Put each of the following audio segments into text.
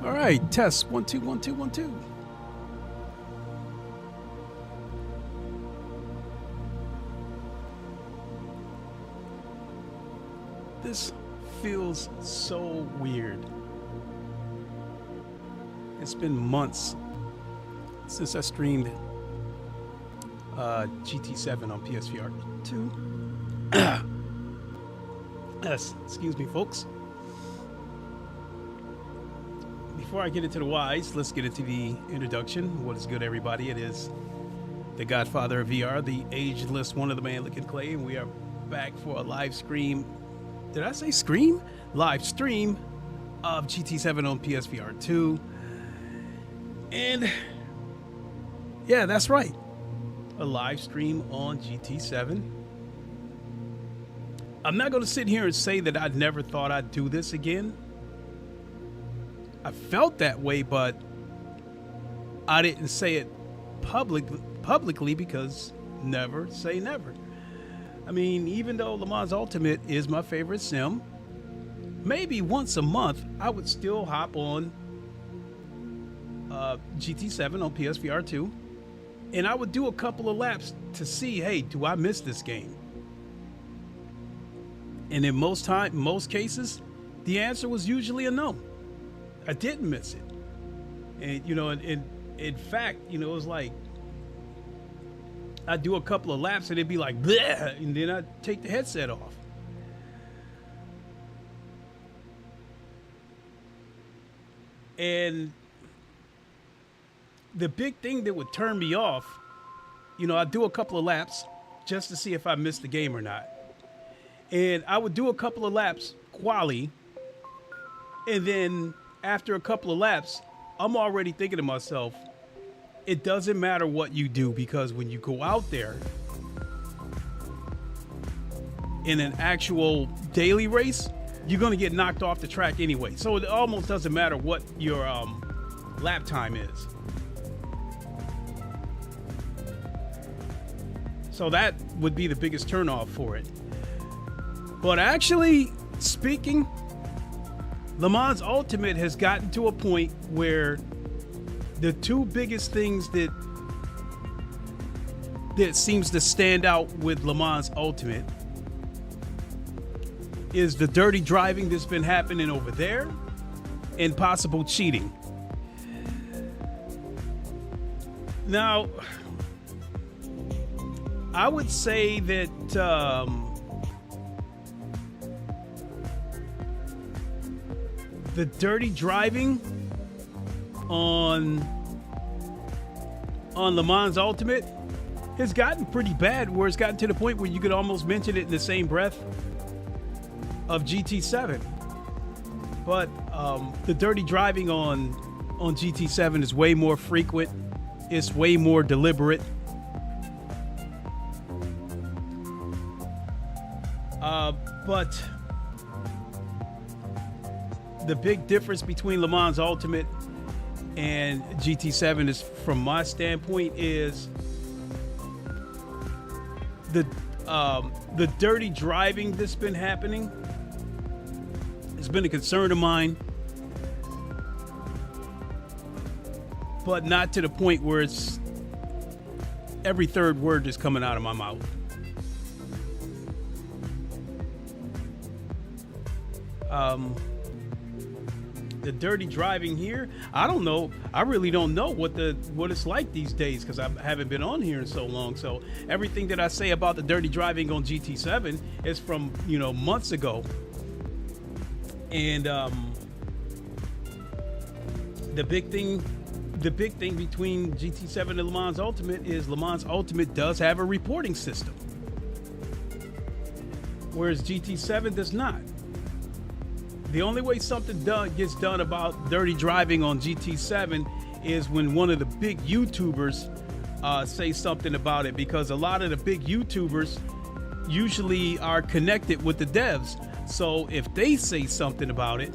All right, test 1 2 1 2 1 2. This feels so weird. It's been months since I streamed GT7 on PSVR 2. Yes, excuse me, folks. Before I get into the whys, let's get into the introduction. What is good, everybody? It is the Godfather of VR, the ageless one of the man looking clay, and we are back for a live stream. Did I say scream? Live stream of GT7 on PSVR 2. And yeah, that's right. A live stream on GT7. I'm not going to sit here and say that I never thought I'd do this again. I felt that way, but I didn't say it publicly because never say never. I mean, even though Le Mans Ultimate is my favorite sim, maybe once a month I would still hop on GT7 on PSVR 2, and I would do a couple of laps to see, hey, do I miss this game? And in most cases, the answer was usually a no. I didn't miss it. And, you know, in fact, you know, it was like, I'd do a couple of laps and it'd be like, bleh, and then I'd take the headset off. And the big thing that would turn me off, you know, I'd do a couple of laps just to see if I missed the game or not. And I would do a couple of laps quali, and then after a couple of laps, I'm already thinking to myself, it doesn't matter what you do, because when you go out there in an actual daily race, you're going to get knocked off the track anyway. So it almost doesn't matter what your lap time is. So that would be the biggest turnoff for it. But actually speaking, Le Mans Ultimate has gotten to a point where the two biggest things that seems to stand out with Le Mans Ultimate is the dirty driving that's been happening over there and possible cheating. Now, I would say that the dirty driving on Le Mans Ultimate has gotten pretty bad, where it's gotten to the point where you could almost mention it in the same breath of GT7. But the dirty driving on GT7 is way more frequent. It's way more deliberate. But the big difference between Le Mans Ultimate and GT7 is, from my standpoint, is the dirty driving that's been happening. It's been a concern of mine, but not to the point where it's every third word is coming out of my mouth. The dirty driving here, I don't know. I really don't know what it's like these days, because I haven't been on here in so long. So everything that I say about the dirty driving on GT7 is from, you know, months ago. And the big thing between GT7 and Le Mans Ultimate is Le Mans Ultimate does have a reporting system, whereas GT7 does not. The only way something gets done about dirty driving on GT7 is when one of the big YouTubers say something about it, because a lot of the big YouTubers usually are connected with the devs. So if they say something about it,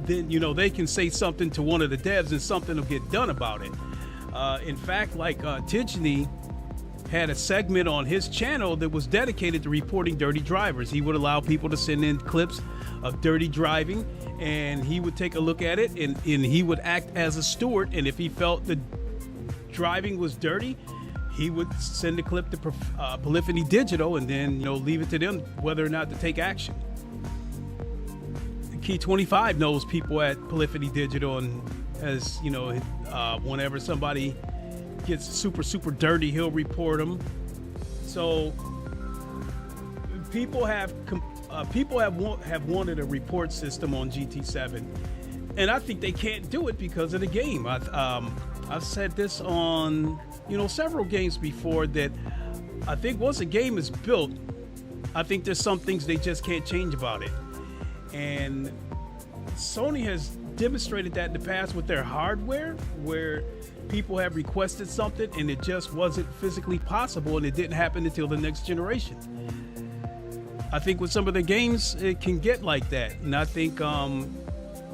then, you know, they can say something to one of the devs and something will get done about it. In fact, like Tijani had a segment on his channel that was dedicated to reporting dirty drivers. He would allow people to send in clips of dirty driving, and he would take a look at it, and he would act as a steward. And if he felt the driving was dirty, he would send a clip to Polyphony Digital, and then, you know, leave it to them whether or not to take action. Key 25 knows people at Polyphony Digital, and as you know, whenever somebody gets super dirty, he'll report them. So people have wanted a report system on GT7, and I think they can't do it because of the game. I've said this on, you know, several games before, that I think once a game is built, I think there's some things they just can't change about it. And Sony has demonstrated that in the past with their hardware, where people have requested something and it just wasn't physically possible, and it didn't happen until the next generation. I think with some of the games, it can get like that. And I think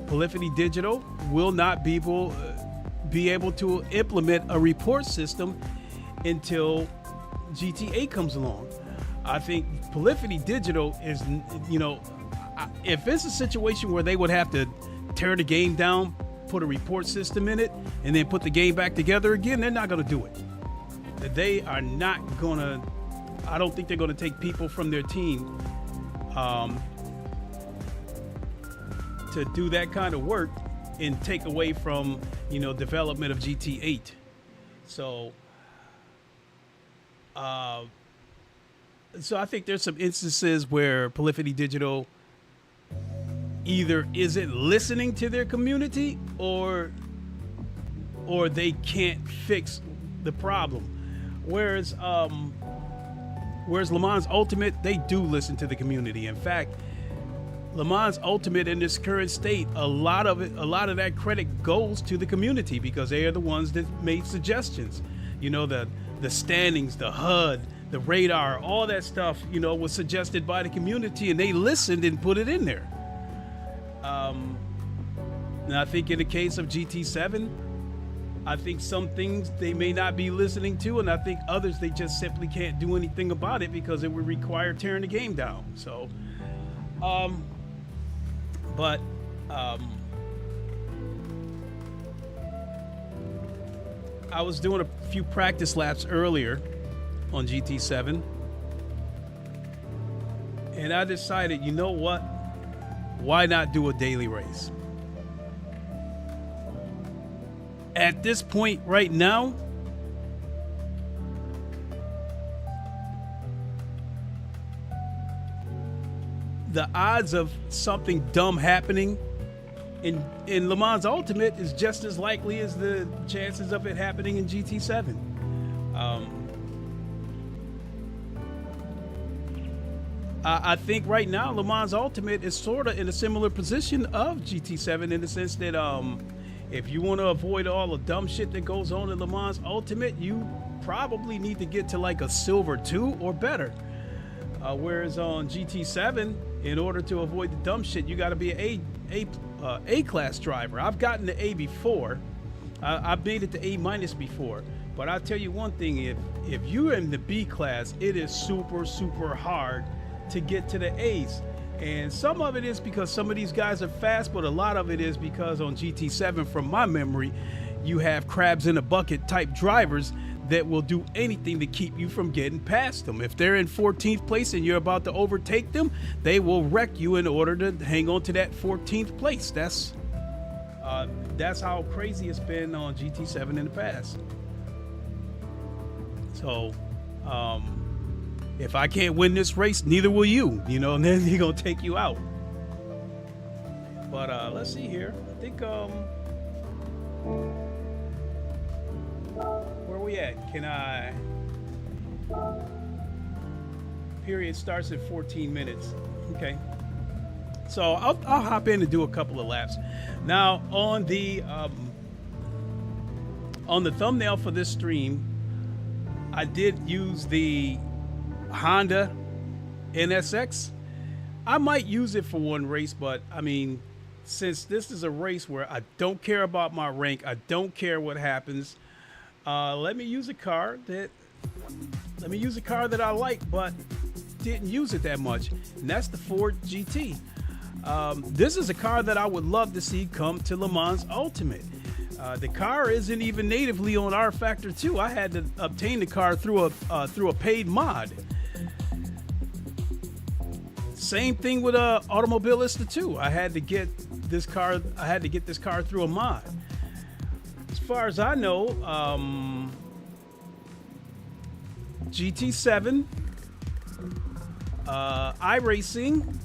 Polyphony Digital will not be able to implement a report system until GTA comes along. I think Polyphony Digital is, you know, if it's a situation where they would have to tear the game down, put a report system in it, and then put the game back together again, they're not going to do it. They are not going to, I don't think they're going to take people from their team to do that kind of work and take away from, you know, development of GT8. So, so I think there's some instances where Polyphony Digital either isn't listening to their community, or they can't fix the problem. Whereas Le Mans Ultimate, they do listen to the community. In fact, Le Mans Ultimate in this current state, a lot of that credit goes to the community, because they are the ones that made suggestions. You know, the standings, the HUD, the radar, all that stuff, you know, was suggested by the community, and they listened and put it in there. And I think in the case of GT7, I think some things they may not be listening to, and I think others they just simply can't do anything about it because it would require tearing the game down. So, but I was doing a few practice laps earlier on GT7, and I decided, you know what? Why not do a daily race? At this point right now, the odds of something dumb happening in Le Mans Ultimate is just as likely as the chances of it happening in GT7. I think right now Le Mans Ultimate is sort of in a similar position of GT7, in the sense that if you want to avoid all the dumb shit that goes on in Le Mans Ultimate, you probably need to get to like a Silver 2 or better. Whereas on GT7, in order to avoid the dumb shit, you got to be an A-class driver. I've gotten to A before. I've made it to A- before. But I'll tell you one thing, if you're in the B class, it is super hard to get to the A's. And some of it is because some of these guys are fast, but a lot of it is because on GT7, from my memory, you have crabs in a bucket type drivers that will do anything to keep you from getting past them. If they're in 14th place and you're about to overtake them, they will wreck you in order to hang on to that 14th place. That's how crazy it's been on GT7 in the past. So, if I can't win this race, neither will you, you know, and then he's going to take you out. But let's see here. I think, where are we at? Can I... Period starts at 14 minutes. Okay. So I'll hop in and do a couple of laps. Now, on the thumbnail for this stream, I did use the Honda NSX. I might use it for one race, but I mean, since this is a race where I don't care about my rank, I don't care what happens, let me use a car that let me use a car that I like, but didn't use it that much, and that's the Ford GT. This is a car that I would love to see come to Le Mans Ultimate. The car isn't even natively on R Factor 2. I had to obtain the car through a paid mod. Same thing with Automobilista 2. I had to get this car through a mod. As far as I know, GT7, iRacing,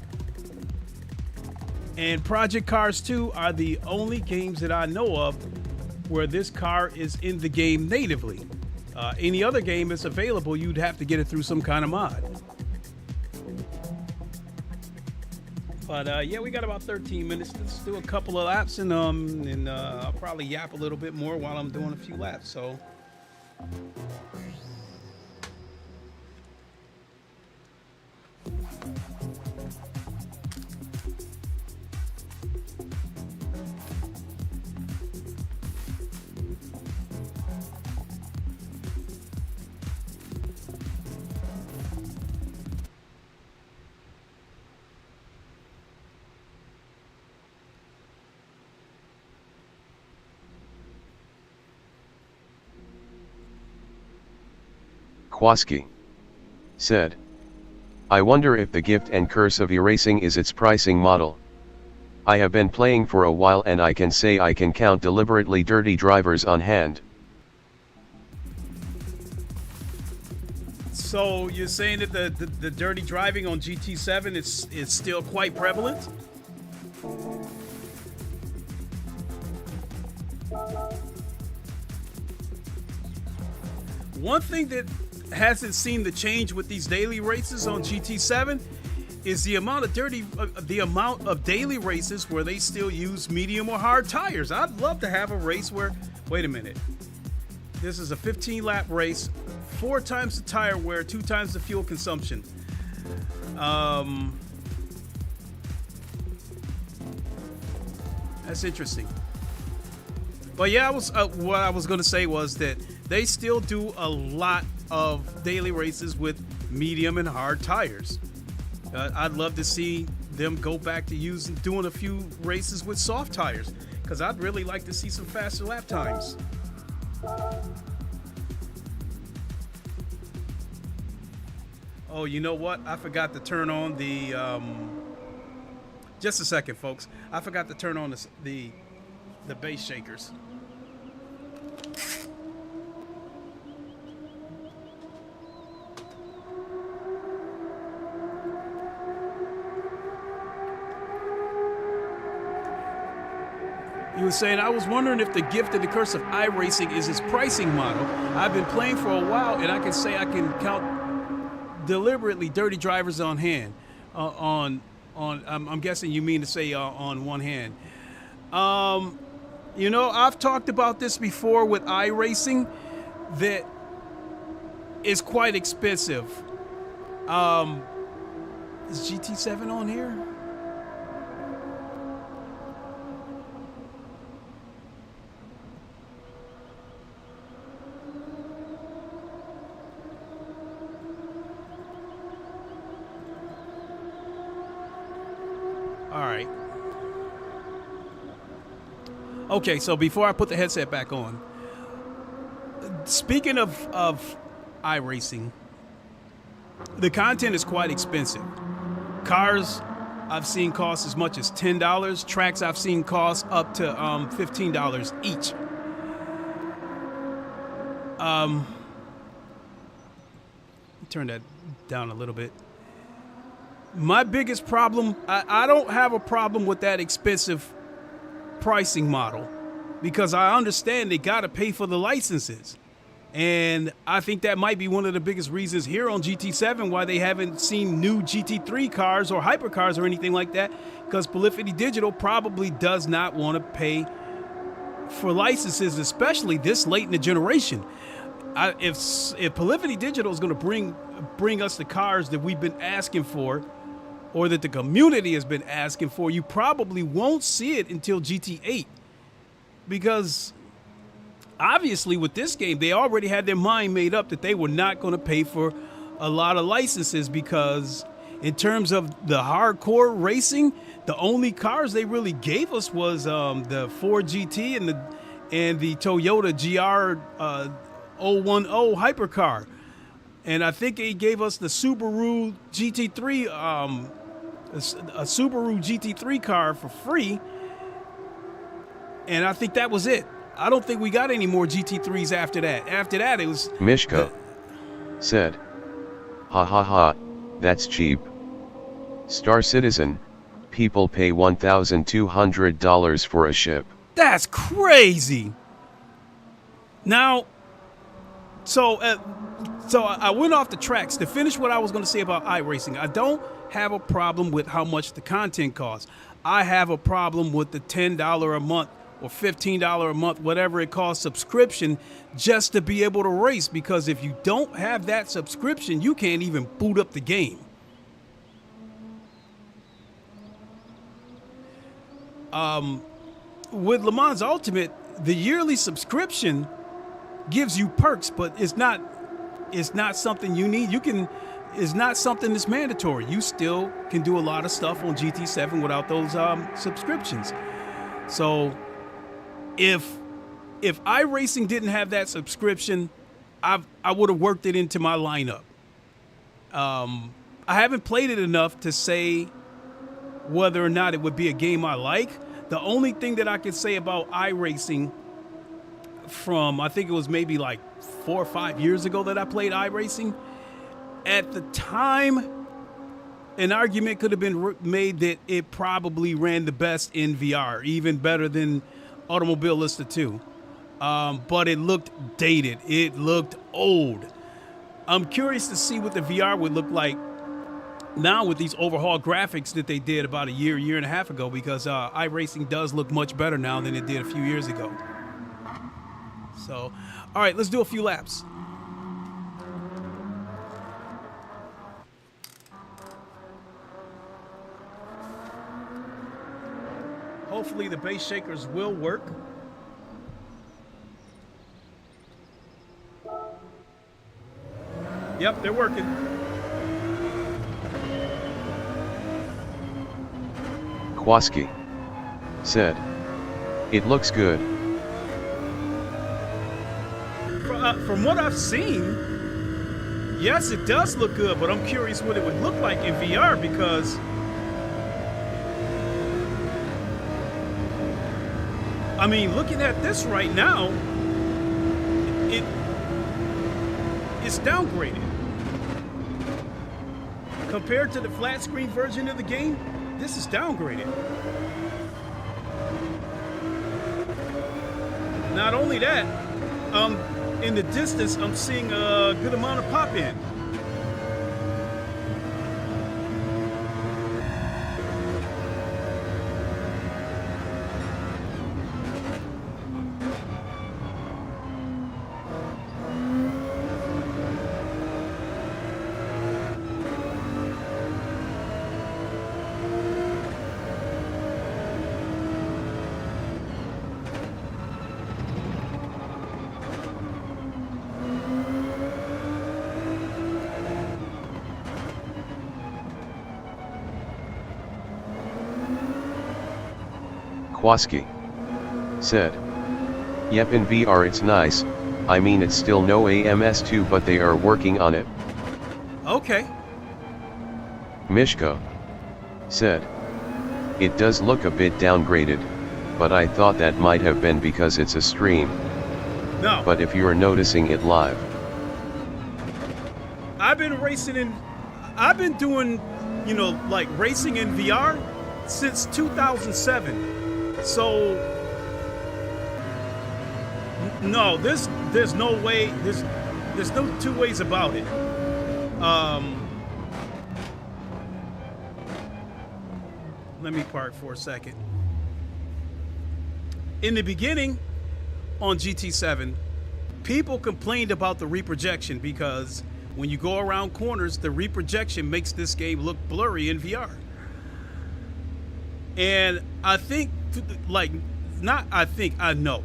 and Project Cars 2 are the only games that I know of where this car is in the game natively. Any other game that's available, you'd have to get it through some kind of mod. But yeah, we got about 13 minutes. Let's do a couple of laps, and I'll probably yap a little bit more while I'm doing a few laps. So. Kwaski said, I wonder if the gift and curse of erasing is its pricing model. I have been playing for a while and I can say I can count deliberately dirty drivers on hand. So you're saying that the dirty driving on GT7 is still quite prevalent? One thing that hasn't seemed to change with these daily races on GT7 is the amount of daily races where they still use medium or hard tires. I'd love to have a race where, wait a minute, this is a 15-lap race, 4 times the tire wear, 2 times the fuel consumption. That's interesting. But yeah, what I was going to say was that they still do a lot of daily races with medium and hard tires. I'd love to see them go back to doing a few races with soft tires, because I'd really like to see some faster lap times. Oh, you know what? I forgot to turn on the... just a second, folks. I forgot to turn on the bass shakers. You were saying, I was wondering if the gift and the curse of iRacing is its pricing model. I've been playing for a while, and I can say I can count deliberately dirty drivers on hand. I'm guessing you mean to say on one hand. You know, I've talked about this before with iRacing, that is quite expensive. Is GT7 on here? All right. Okay, so before I put the headset back on, speaking of iRacing, the content is quite expensive. Cars I've seen cost as much as $10. Tracks I've seen cost up to $15 each. Turn that down a little bit. My biggest problem, I don't have a problem with that expensive pricing model, because I understand they got to pay for the licenses. And I think that might be one of the biggest reasons here on GT7 why they haven't seen new GT3 cars or hypercars or anything like that, because Polyphony Digital probably does not want to pay for licenses, especially this late in the generation. If Polyphony Digital is going to bring us the cars that we've been asking for, or that the community has been asking for, you probably won't see it until GT8, because obviously with this game, they already had their mind made up that they were not going to pay for a lot of licenses, because in terms of the hardcore racing, the only cars they really gave us was the Ford GT and the Toyota GR 010 hypercar. And I think they gave us the Subaru GT3, a Subaru GT3 car for free. And I think that was it. I don't think we got any more GT3s after that. After that, it was... Mishko said, "Ha ha ha, that's cheap. Star Citizen, people pay $1,200 for a ship." That's crazy. Now, so I went off the tracks to finish what I was going to say about iRacing. I don't have a problem with how much the content costs. I have a problem with the $10 a month or $15 a month, whatever it costs, subscription just to be able to race. Because if you don't have that subscription, you can't even boot up the game. With Le Mans Ultimate, the yearly subscription gives you perks, but it's not something you need. It's not something that's mandatory. You still can do a lot of stuff on GT7 without those subscriptions. So if iRacing didn't have that subscription, I would have worked it into my lineup. I haven't played it enough to say whether or not it would be a game I like. The only thing that I could say about iRacing from, I think it was maybe like 4 or 5 years ago that I played iRacing, at the time, an argument could have been made that it probably ran the best in VR, even better than Automobilista 2. But it looked dated. It looked old. I'm curious to see what the VR would look like now with these overhauled graphics that they did about a year and a half ago, because iRacing does look much better now than it did a few years ago. So, all right, let's do a few laps. Hopefully the base shakers will work. Yep, they're working. Kwaski said, "It looks good." From what I've seen, yes, it does look good, but I'm curious what it would look like in VR, because I mean, looking at this right now, it's downgraded. Compared to the flat screen version of the game, this is downgraded. Not only that, in the distance, I'm seeing a good amount of pop-in. Kwaski said, "Yep, in VR it's nice. I mean, it's still no AM2, but they are working on it." Okay. Mishko said, "It does look a bit downgraded, but I thought that might have been because it's a stream." No. But if you're noticing it live. I've been doing, like racing in VR since 2007. So, no, there's no way, there's no two ways about it. Let me park for a second. In the beginning, on GT7, people complained about the reprojection, because when you go around corners, the reprojection makes this game look blurry in VR. And I think, I know,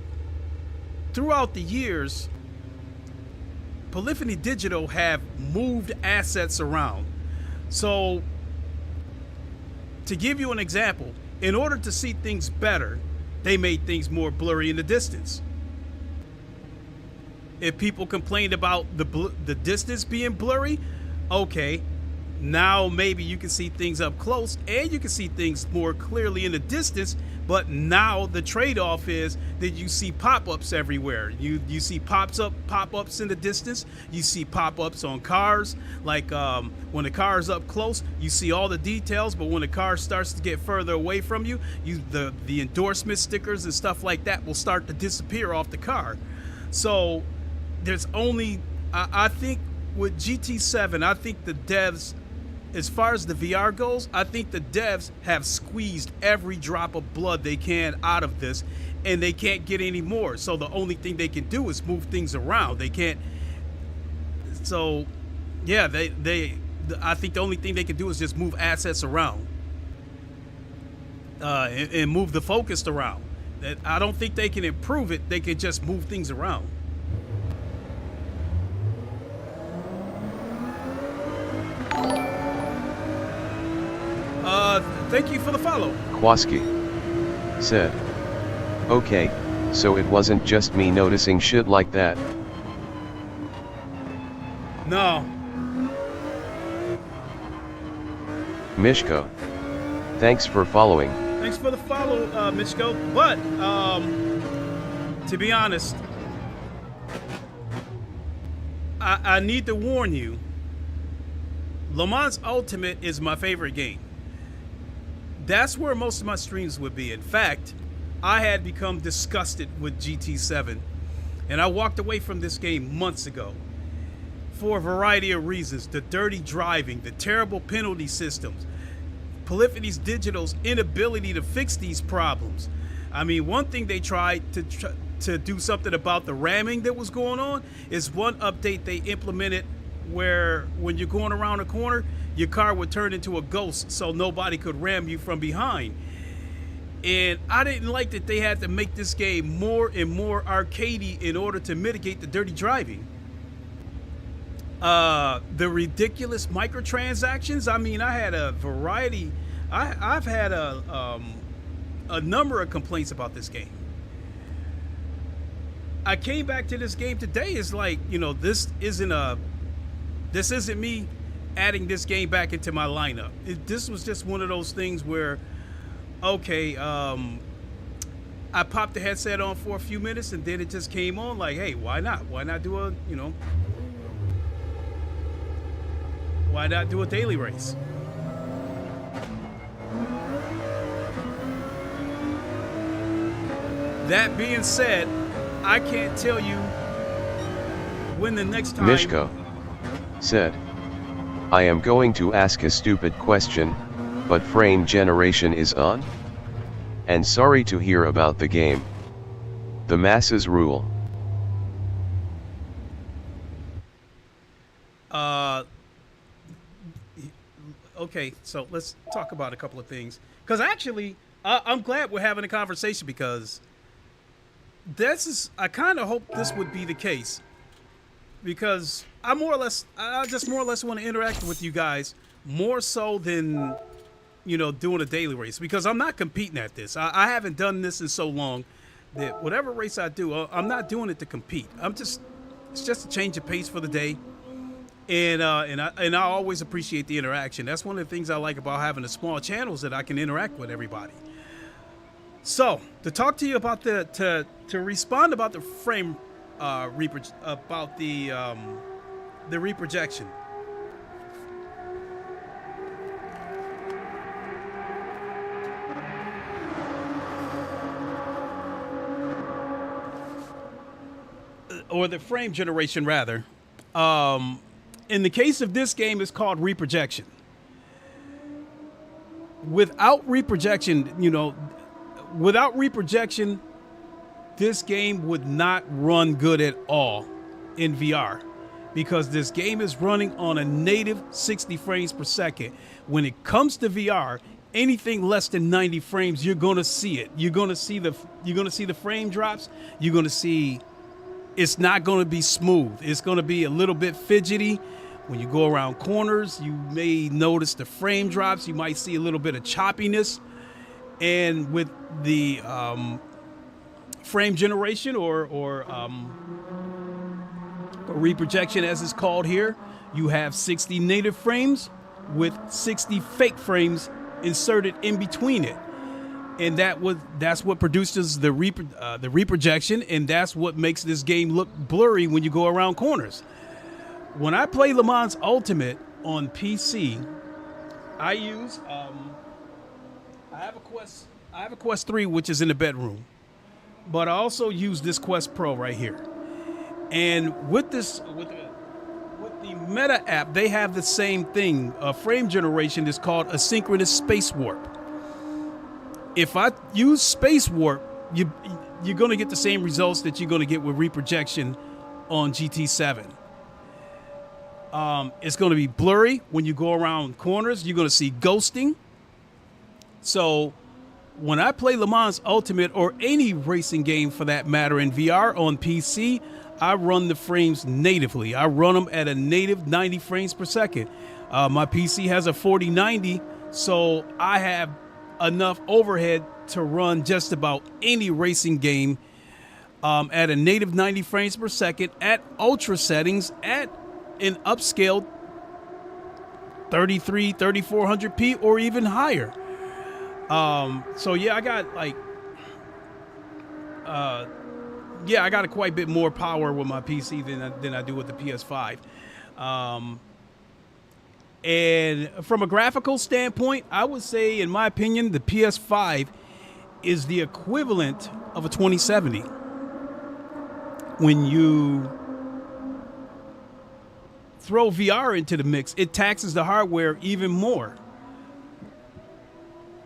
throughout the years, Polyphony Digital have moved assets around. So to give you an example, in order to see things better, they made things more blurry in the distance. If people complained about the distance being blurry, okay, now maybe you can see things up close and you can see things more clearly in the distance. But now the trade-off is that you see pop-ups everywhere. You see pop-ups in the distance. You see pop-ups on cars. Like when the car is up close, you see all the details. But when the car starts to get further away from you, the endorsement stickers and stuff like that will start to disappear off the car. So there's only, I think with GT7, I think the devs, as far as the VR goes, I think the devs have squeezed every drop of blood they can out of this, and they can't get any more. So the only thing they can do is move things around. They can't. So, yeah, I think the only thing they can do is just move assets around and move the focus around. I don't think they can improve it. They can just move things around. Thank you for the follow. Kwaski said, okay, so it wasn't just me noticing shit like that. No. Mishko, thanks for following. Thanks for the follow, Mishko. But, to be honest, I need to warn you, Le Mans Ultimate is my favorite game. That's where most of my streams would be. In fact, I had become disgusted with GT7, and I walked away from this game months ago for a variety of reasons. The dirty driving, the terrible penalty systems, Polyphony Digital's inability to fix these problems. I mean, one thing they tried to do something about the ramming that was going on is one update they implemented where when you're going around a corner, your car would turn into a ghost so nobody could ram you from behind. And I didn't like that they had to make this game more and more arcadey in order to mitigate the dirty driving. The ridiculous microtransactions. I mean, I had a variety. I've had a number of complaints about this game. I came back to this game today. It's like, you know, this isn't me adding this game back into my lineup. This was just one of those things where, okay, I popped the headset on for a few minutes and then it just came on like, hey, why not? Why not do a, you know, why not do a daily race? That being said, I can't tell you when the next time. Mishko said, I am going to ask a stupid question, but frame generation is on? And sorry to hear about the game. The masses rule. Okay, so let's talk about a couple of things. Because actually, I'm glad we're having a conversation because I kind of hope this would be the case. Because I just more or less want to interact with you guys more so than, you know, doing a daily race. Because I'm not competing at this. I haven't done this in so long that whatever race I do, I'm not doing it to compete. It's just a change of pace for the day. And I always appreciate the interaction. That's one of the things I like about having a small channel is that I can interact with everybody. So to talk to you about to respond about the frame about the reprojection. Or the frame generation rather. In the case of this game, it's called reprojection. Without reprojection, you know, this game would not run good at all in VR because this game is running on a native 60 frames per second. When it comes to VR, anything less than 90 frames, you're going to see it. You're going to see the frame drops. You're going to see it's not going to be smooth. It's going to be a little bit fidgety. When you go around corners, you may notice the frame drops. You might see a little bit of choppiness. And with the frame generation or reprojection, as it's called here, you have 60 native frames with 60 fake frames inserted in between it. And that's what produces the reprojection, and that's what makes this game look blurry when you go around corners. When I play Le Mans Ultimate on PC, I use I have a Quest 3, which is in the bedroom, but I also use this Quest Pro right here. And with the Meta app, they have the same thing. A frame generation is called asynchronous space warp. If I use space warp, you're going to get the same results that you're going to get with reprojection on GT7. It's going to be blurry when you go around corners. You're going to see ghosting. So when I play Le Mans Ultimate or any racing game for that matter in VR on PC, I run the frames natively. I run them at a native 90 frames per second. My PC has a 4090, so I have enough overhead to run just about any racing game at a native 90 frames per second at ultra settings at an upscaled 3400p or even higher. So yeah, I got I got quite a bit more power with my PC than I do with the PS5. And from a graphical standpoint, I would say, in my opinion, the PS5 is the equivalent of a 2070. When you throw VR into the mix, it taxes the hardware even more.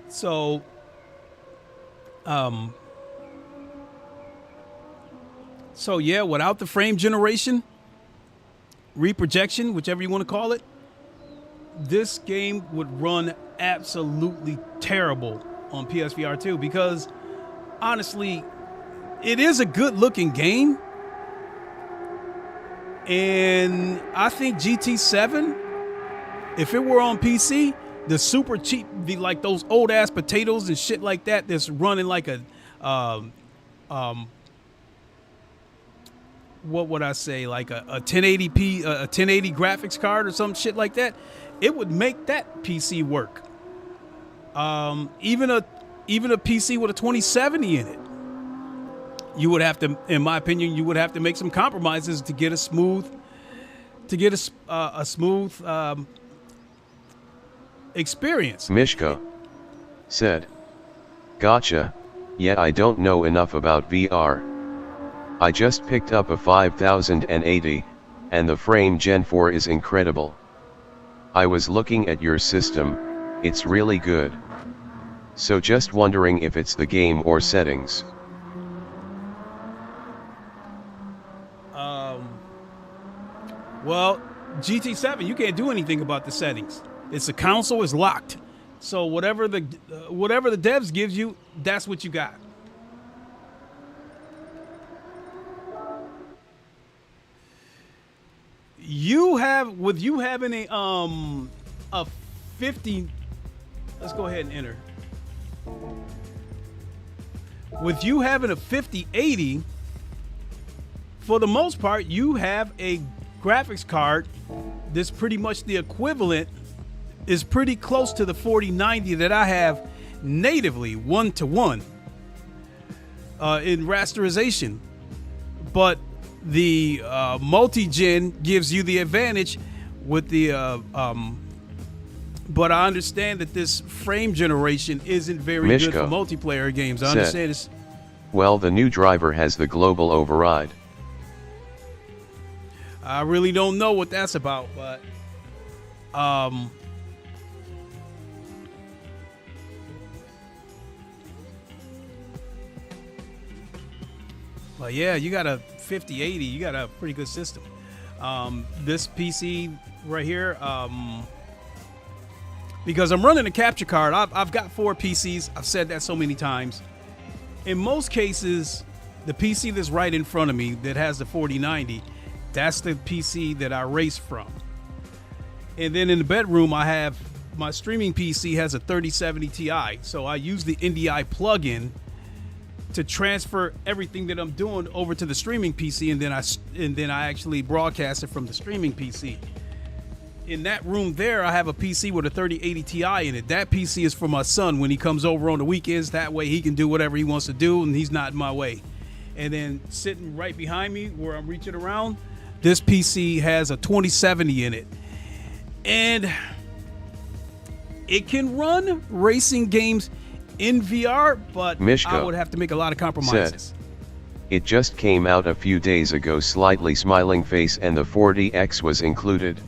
So, yeah, without the frame generation, reprojection, whichever you want to call it, this game would run absolutely terrible on PSVR 2 because, honestly, it is a good-looking game. And I think GT7, if it were on PC, the super cheap, like those old-ass potatoes and shit like that that's running like a, what would I say, like a 1080p, a 1080 graphics card or some shit like that, it would make that PC work. Even a PC with a 2070 in it, you would have to, in my opinion, you would have to make some compromises to get a smooth, experience. Mishko said, "Gotcha. Yeah, I don't know enough about VR. I just picked up a 5080, and the frame Gen 4 is incredible. I was looking at your system, it's really good. So just wondering if it's the game or settings." Well, GT7, you can't do anything about the settings. It's a console, is locked. So whatever the devs gives you, that's what you got. You have, with you having a 50, let's go ahead and enter. With you having a 5080, for the most part, you have a graphics card that's pretty much the equivalent, is pretty close to the 4090 that I have natively 1-to-1 in rasterization. But the multi-gen gives you the advantage with the but I understand that this frame generation isn't very Mishko good for multiplayer games. I understand this. Well, the new driver has the global override. I really don't know what that's about, but yeah, you got a 5080, you got a pretty good system. This PC right here, because I'm running a capture card, I've got 4 PCs. I've said that so many times. In most cases, the PC that's right in front of me that has the 4090, that's the PC that I race from. And then in the bedroom, I have my streaming PC has a 3070 Ti. So I use the NDI plugin to transfer everything that I'm doing over to the streaming PC, and then I actually broadcast it from the streaming PC. In that room there, I have a PC with a 3080 Ti in it. That PC is for my son when he comes over on the weekends. That way he can do whatever he wants to do, and he's not in my way. And then sitting right behind me where I'm reaching around, this PC has a 2070 in it. And it can run racing games in VR, but Mishka I would have to make a lot of compromises. Said, it just came out a few days ago, slightly smiling face, and the 40X was included.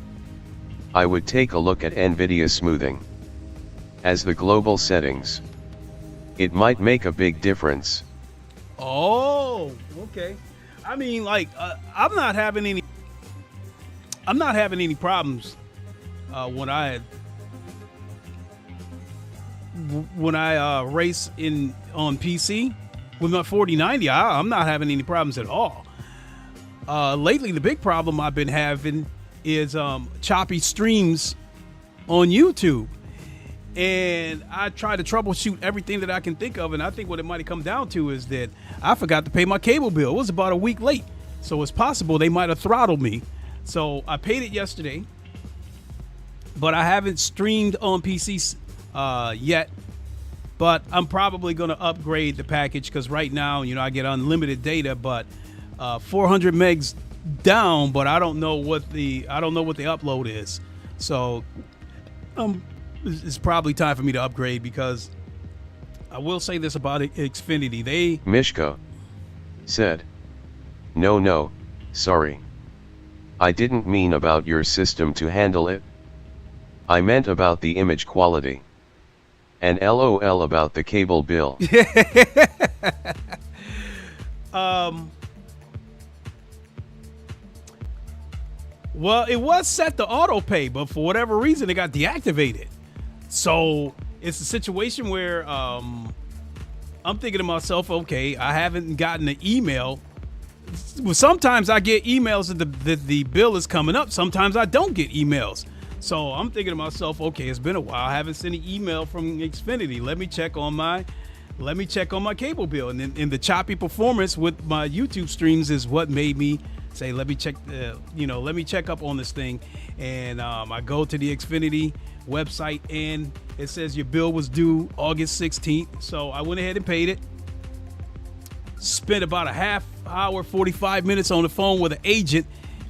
I would take a look at Nvidia smoothing as the global settings. It might make a big difference. Oh, okay. I mean, like, I'm not having any problems when I race on PC with my 4090. I'm not having any problems at all. Lately, the big problem I've been having is choppy streams on YouTube, and I try to troubleshoot everything that I can think of, and I think what it might have come down to is that I forgot to pay my cable bill. It was about a week late, so it's possible they might have throttled me. So I paid it yesterday, but I haven't streamed on PC yet. But I'm probably going to upgrade the package, because right now, I get unlimited data, but 400 megs down, but I don't know what the upload is. So it's probably time for me to upgrade, because I will say this about Xfinity. Mishka said, no, sorry. I didn't mean about your system to handle it. I meant about the image quality. And LOL about the cable bill. Well, it was set to auto pay, but for whatever reason, it got deactivated. So it's a situation where I'm thinking to myself, okay, I haven't gotten an email. Well, sometimes I get emails that the bill is coming up. Sometimes I don't get emails. So I'm thinking to myself, okay, it's been a while. I haven't sent an email from Xfinity. Let me check on my cable bill. And then the choppy performance with my YouTube streams is what made me say, let me check up on this thing. And I go to the Xfinity website, and it says your bill was due August 16th. So I went ahead and paid it. Spent about a half hour, 45 minutes on the phone with an agent,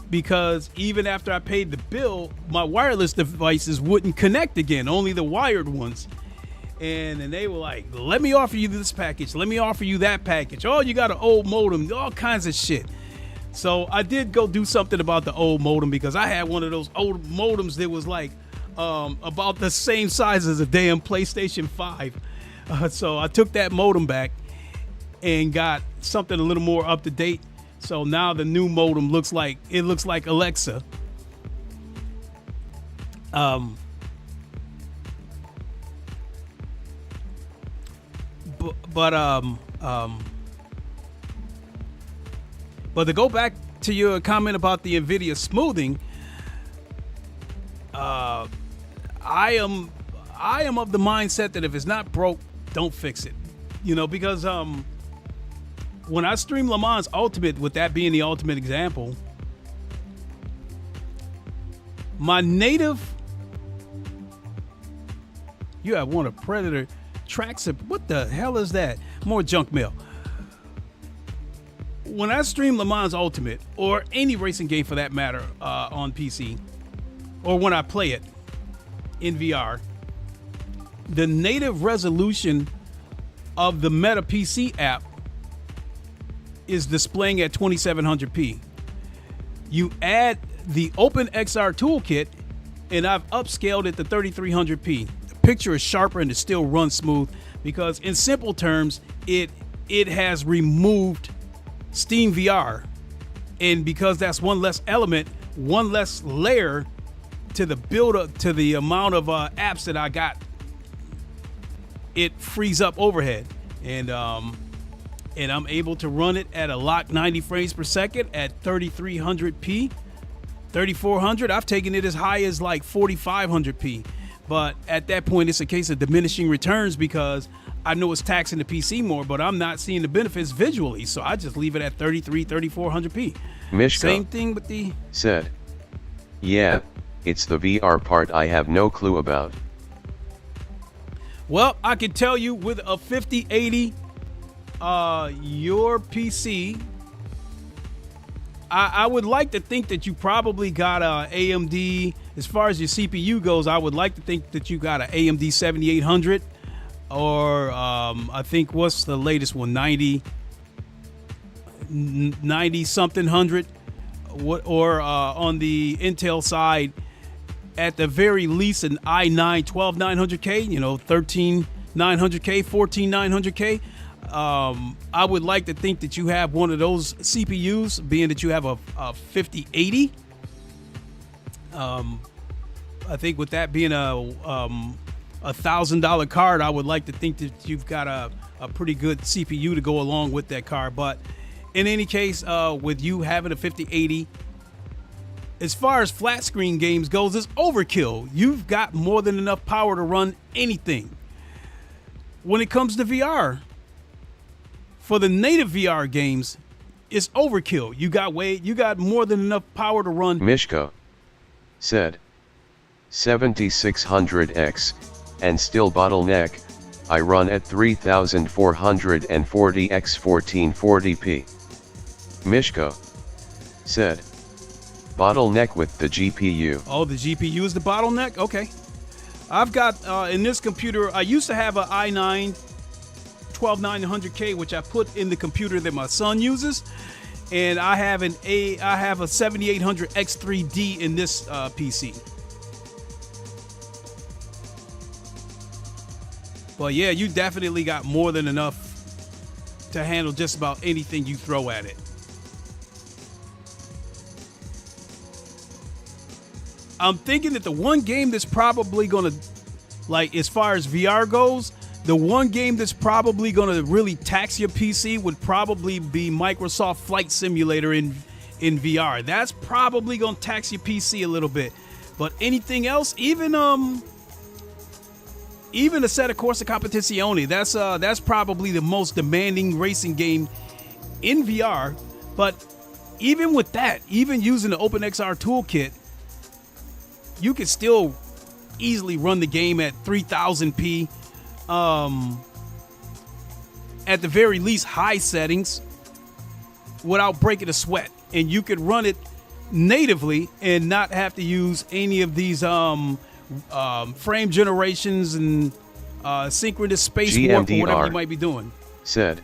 because even after I paid the bill, my wireless devices wouldn't connect again, only the wired ones. And then they were like, let me offer you this package. Let me offer you that package. Oh, you got an old modem, all kinds of shit. So I did go do something about the old modem, because I had one of those old modems that was like about the same size as a damn PlayStation 5. So I took that modem back and got something a little more up to date. So now the new modem looks like Alexa. But to go back to your comment about the Nvidia smoothing, I am of the mindset that if it's not broke, don't fix it. Because when I stream Le Mans Ultimate, with that being the ultimate example, my native, you have one of Predator tracks. What the hell is that? More junk mail. When I stream Le Mans Ultimate, or any racing game for that matter, on PC, or when I play it in VR, the native resolution of the Meta PC app is displaying at 2700p. You add the OpenXR toolkit, and I've upscaled it to 3300p. The picture is sharper and it still runs smooth, because in simple terms, it has removed Steam VR, and because that's one less element, one less layer to the build up, to the amount of apps that I got, it frees up overhead. And and I'm able to run it at a locked 90 frames per second at 3300p, 3400. I've taken it as high as like 4500p. But at that point, it's a case of diminishing returns because I know it's taxing the PC more, but I'm not seeing the benefits visually. So I just leave it at 3400p. Mishka Same thing with the... said, yeah, it's the VR part I have no clue about. Well, I can tell you with a 5080, your PC, I would like to think that you probably got a AMD. As far as your CPU goes, I would like to think that you got an AMD 7800 or I think what's the latest one, 90 something hundred, or on the Intel side, at the very least an i9 12900K, you know, 13900K, 14900K. I would like to think that you have one of those CPUs, being that you have a 5080. I think with that being a $1,000 card, I would like to think that you've got a pretty good CPU to go along with that card. But in any case, with you having a 5080, as far as flat screen games goes, it's overkill. You've got more than enough power to run anything. When it comes to VR, for the native VR games, it's overkill. You got more than enough power to run. Mishka said, 7600X, and still bottleneck, I run at 3440x 1440p. Mishka said, bottleneck with the GPU. Oh, the GPU is the bottleneck? Okay. I've got, in this computer, I used to have an i9 12900K, which I put in the computer that my son uses. And I have a 7800X3D in this PC. But yeah, you definitely got more than enough to handle just about anything you throw at it. I'm thinking that the one game that's probably going to, like, as far as VR goes, the one game that's probably going to really tax your PC would probably be Microsoft Flight Simulator in VR. That's probably going to tax your PC a little bit. But anything else, even a Assetto Corsa Competizione, that's probably the most demanding racing game in VR. But even with that, even using the OpenXR toolkit, you can still easily run the game at 3000p. At the very least high settings without breaking a sweat, and you could run it natively and not have to use any of these frame generations and synchronous space warp or whatever you might be doing. Said,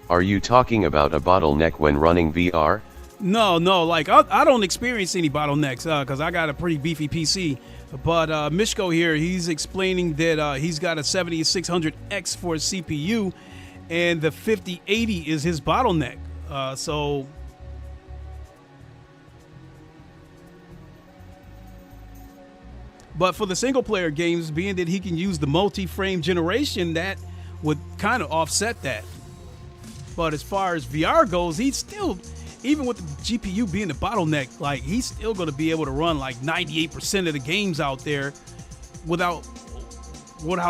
are you talking about a bottleneck when running VR? No, like I don't experience any bottlenecks because I got a pretty beefy PC. But Mishko here, he's explaining that he's got a 7600X for his CPU, and the 5080 is his bottleneck. But for the single player games, being that he can use the multi-frame generation, that would kind of offset that. But as far as VR goes, he's still, even with the GPU being the bottleneck, like, he's still going to be able to run like 98% of the games out there without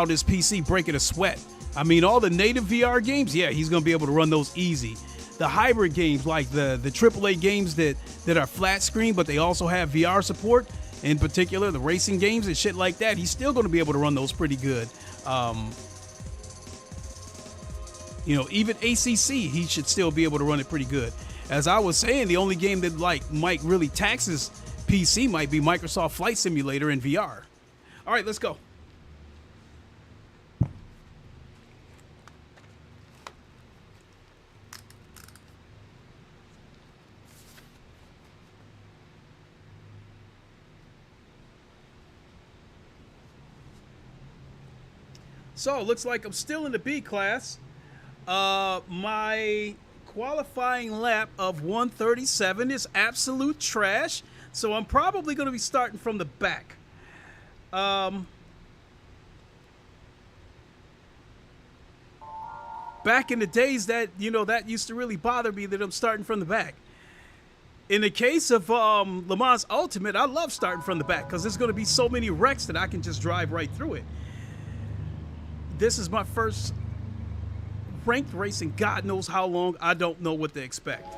his PC breaking a sweat. I mean, all the native VR games, yeah, he's going to be able to run those easy. The hybrid games, like the AAA games that are flat screen, but they also have VR support, in particular the racing games and shit like that, he's still going to be able to run those pretty good. You know, even ACC, he should still be able to run it pretty good. As I was saying, the only game that might really tax his PC might be Microsoft Flight Simulator in VR. All right, let's go. So it looks like I'm still in the B class. My qualifying lap of 137 is absolute trash, so I'm probably going to be starting from the back. back in the days that, that used to really bother me, that I'm starting from the back. In the case of Le Mans Ultimate, I love starting from the back because there's going to be so many wrecks that I can just drive right through it. This is my first ranked race in God knows how long. I don't know what to expect.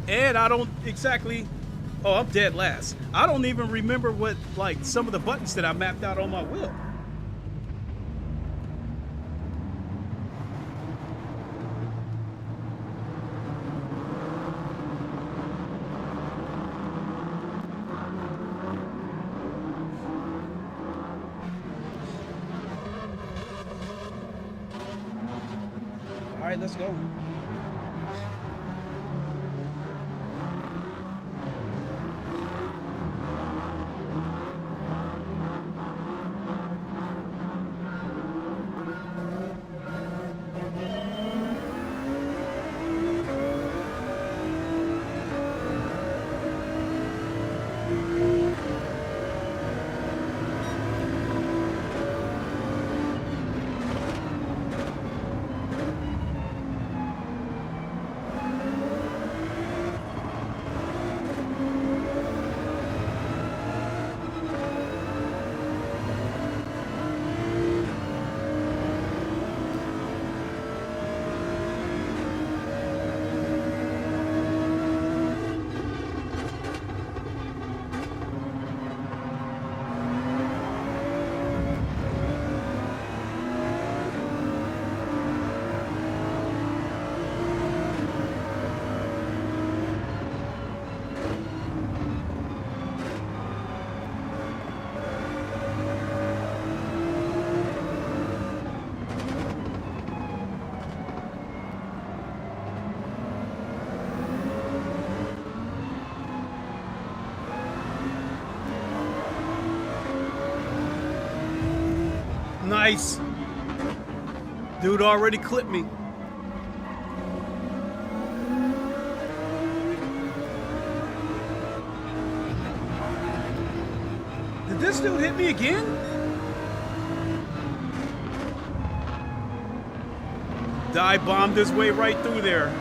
And I don't exactly... Oh, I'm dead last. I don't even remember what, like, some of the buttons that I mapped out on my wheel. All right, let's go. Nice. Dude already clipped me. Did this dude hit me again? Dive bombed his way right through there.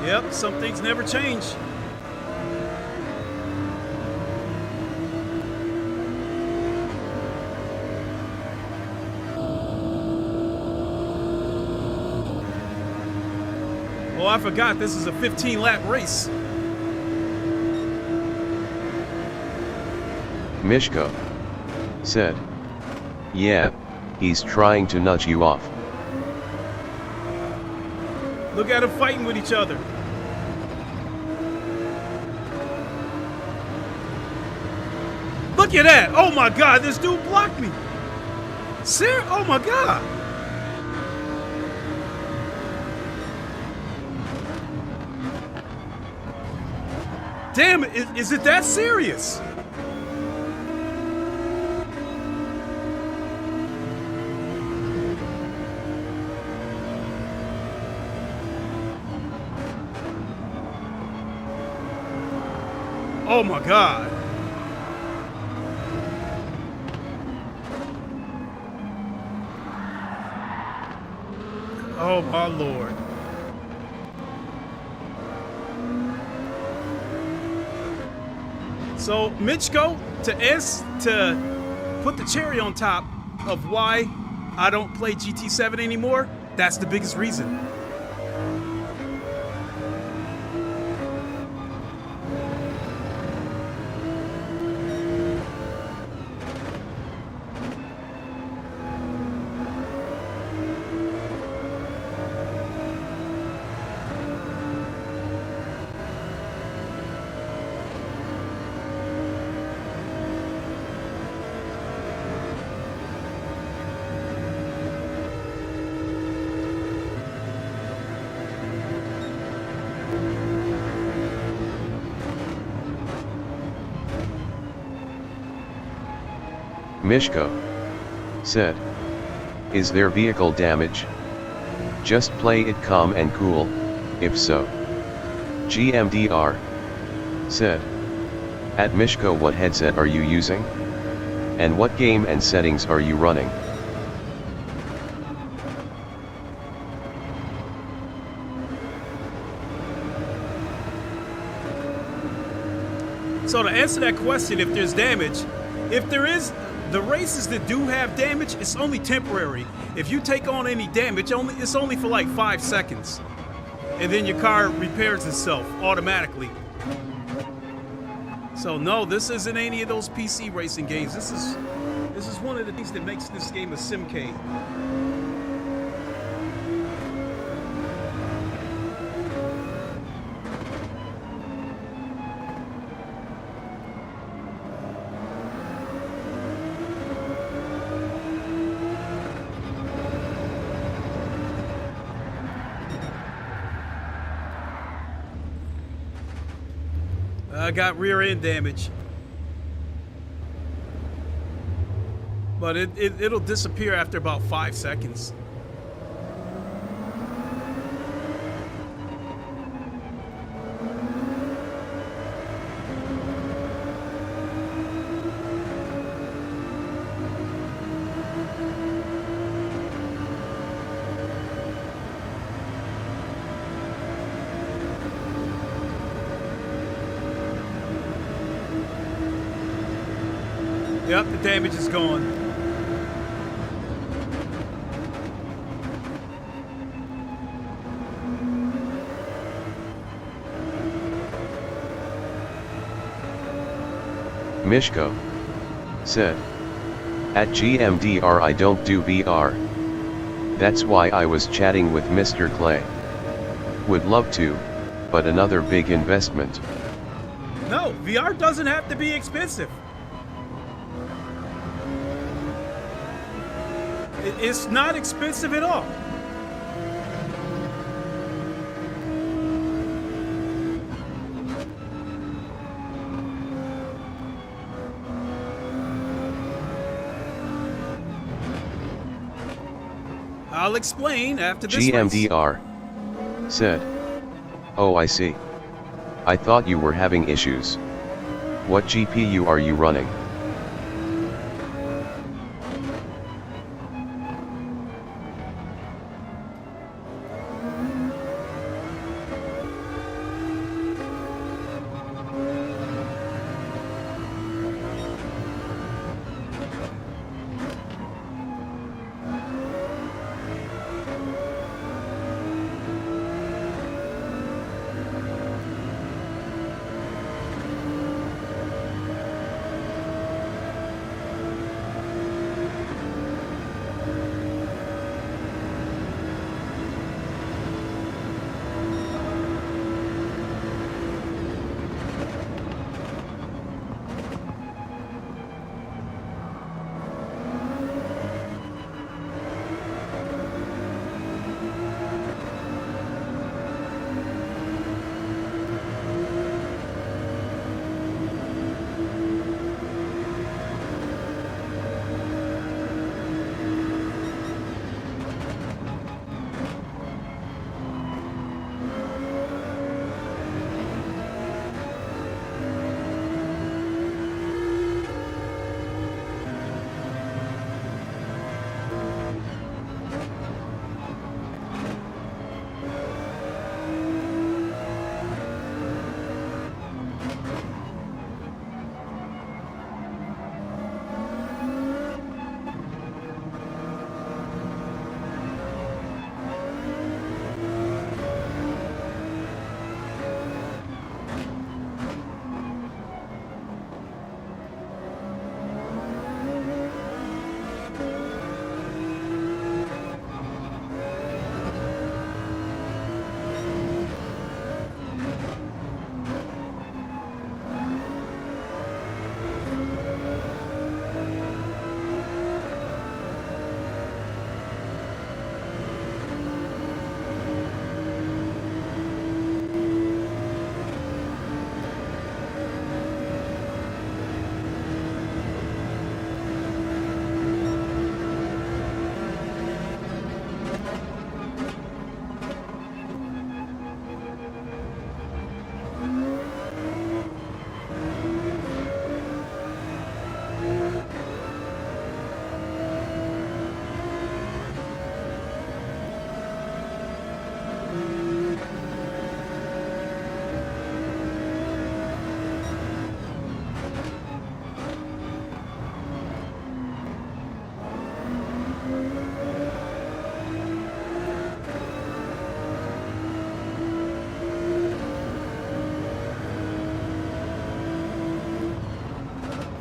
Yep, some things never change. Oh, I forgot this is a 15-lap race. Mishko said, "Yeah, he's trying to nudge you off." Look at them fighting with each other. Look at that. Oh my God, this dude blocked me. Sir, oh my God. Damn it, is it that serious? Oh my God. Oh my Lord. So Michko, to put the cherry on top of why I don't play GT7 anymore, that's the biggest reason. Mishko said, "Is there vehicle damage? Just play it calm and cool, if so. GMDR, said. At Mishko, what headset are you using? And what game and settings are you running? So to answer that question, if there's damage, if there is, the races that do have damage, it's only temporary. If you take on any damage, it's only for like 5 seconds. And then your car repairs itself automatically. So no, this isn't any of those PC racing games. This is one of the things that makes this game a simcade. I got rear end damage, but it'll disappear after about 5 seconds. Yep, the damage is gone. Mishko said. At GMDR I don't do VR. That's why I was chatting with Mr. Clay. Would love to, but another big investment. No, VR doesn't have to be expensive. It's not expensive at all. I'll explain after this GMDR said. Oh, I see. I thought you were having issues. What GPU are you running?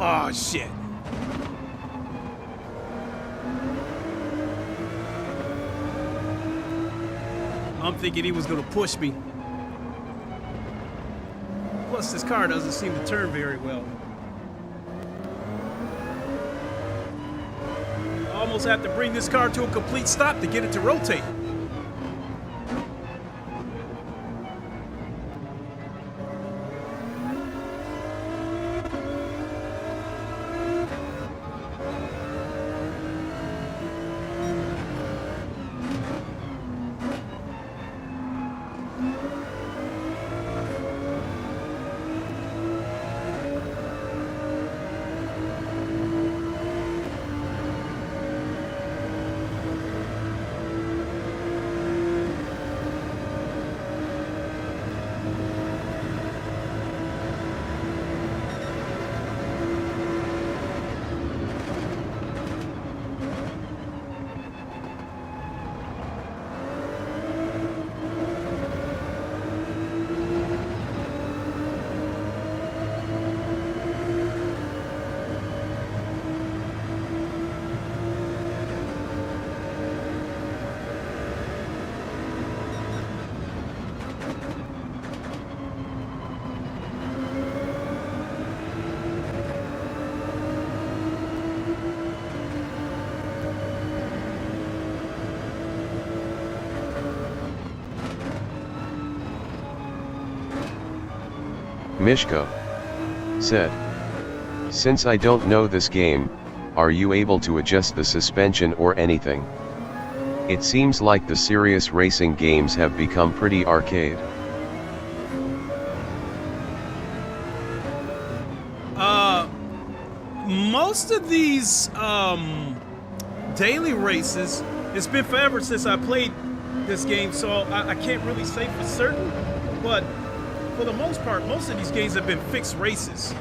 Oh, shit. I'm thinking he was going to push me. Plus, this car doesn't seem to turn very well. I almost have to bring this car to a complete stop to get it to rotate. Mishko said, "Since I don't know this game, are you able to adjust the suspension or anything? It seems like the serious racing games have become pretty arcade." Most of these daily races, it's been forever since I played this game, so I can't really say for certain, but for the most part, most of these games have been fixed races.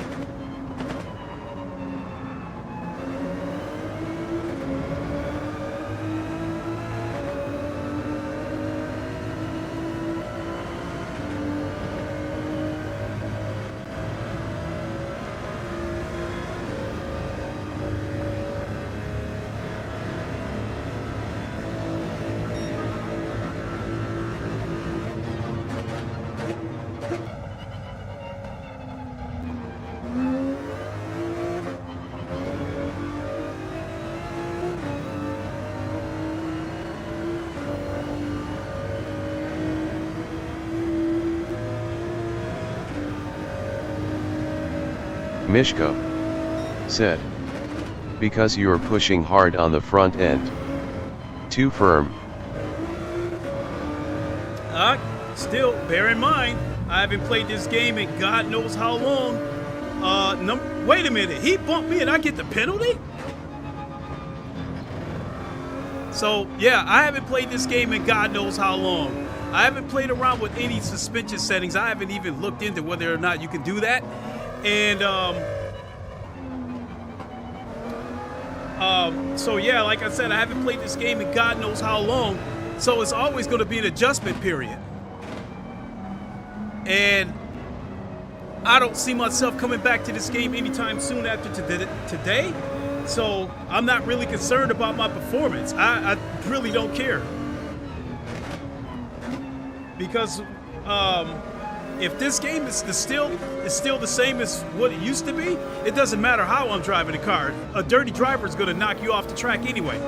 Mishko said, "Because you're pushing hard on the front end. Too firm." Still, bear in mind, I haven't played this game in God knows how long. Wait a minute, he bumped me and I get the penalty? So, yeah, I haven't played this game in God knows how long. I haven't played around with any suspension settings. I haven't even looked into whether or not you can do that. And so yeah, like I said, I haven't played this game in God knows how long, so it's always going to be an adjustment period. And I don't see myself coming back to this game anytime soon after today, so I'm not really concerned about my performance. I really don't care, because if this game is still the same as what it used to be, it doesn't matter how I'm driving the car. A dirty driver is going to knock you off the track anyway.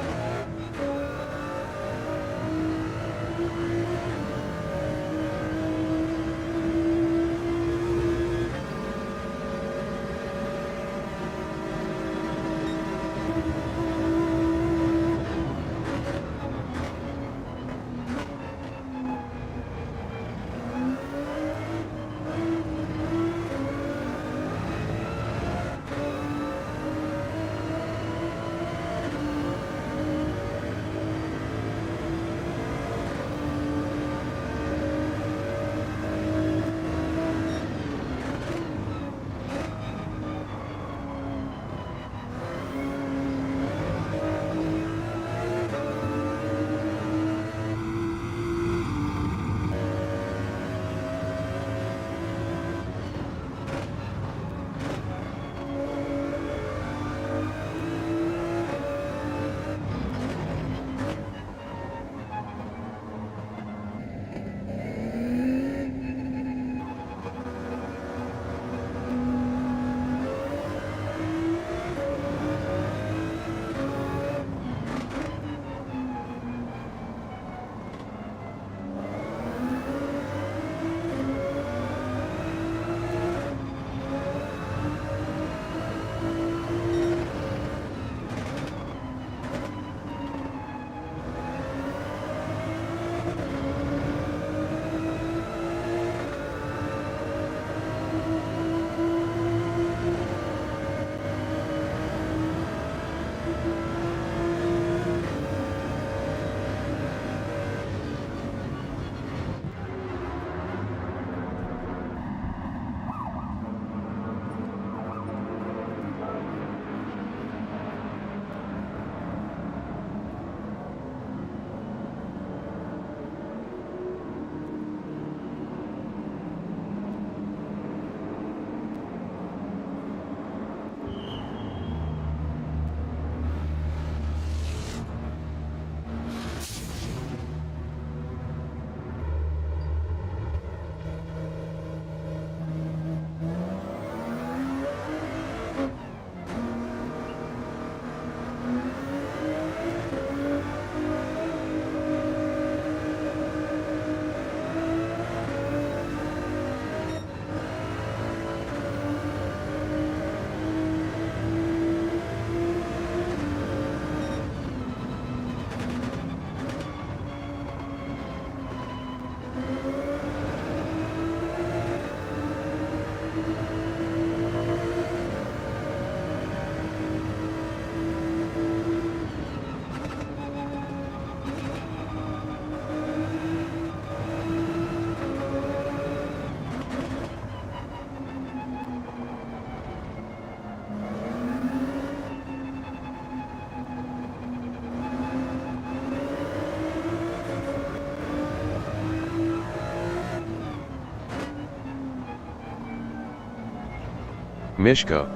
Mishko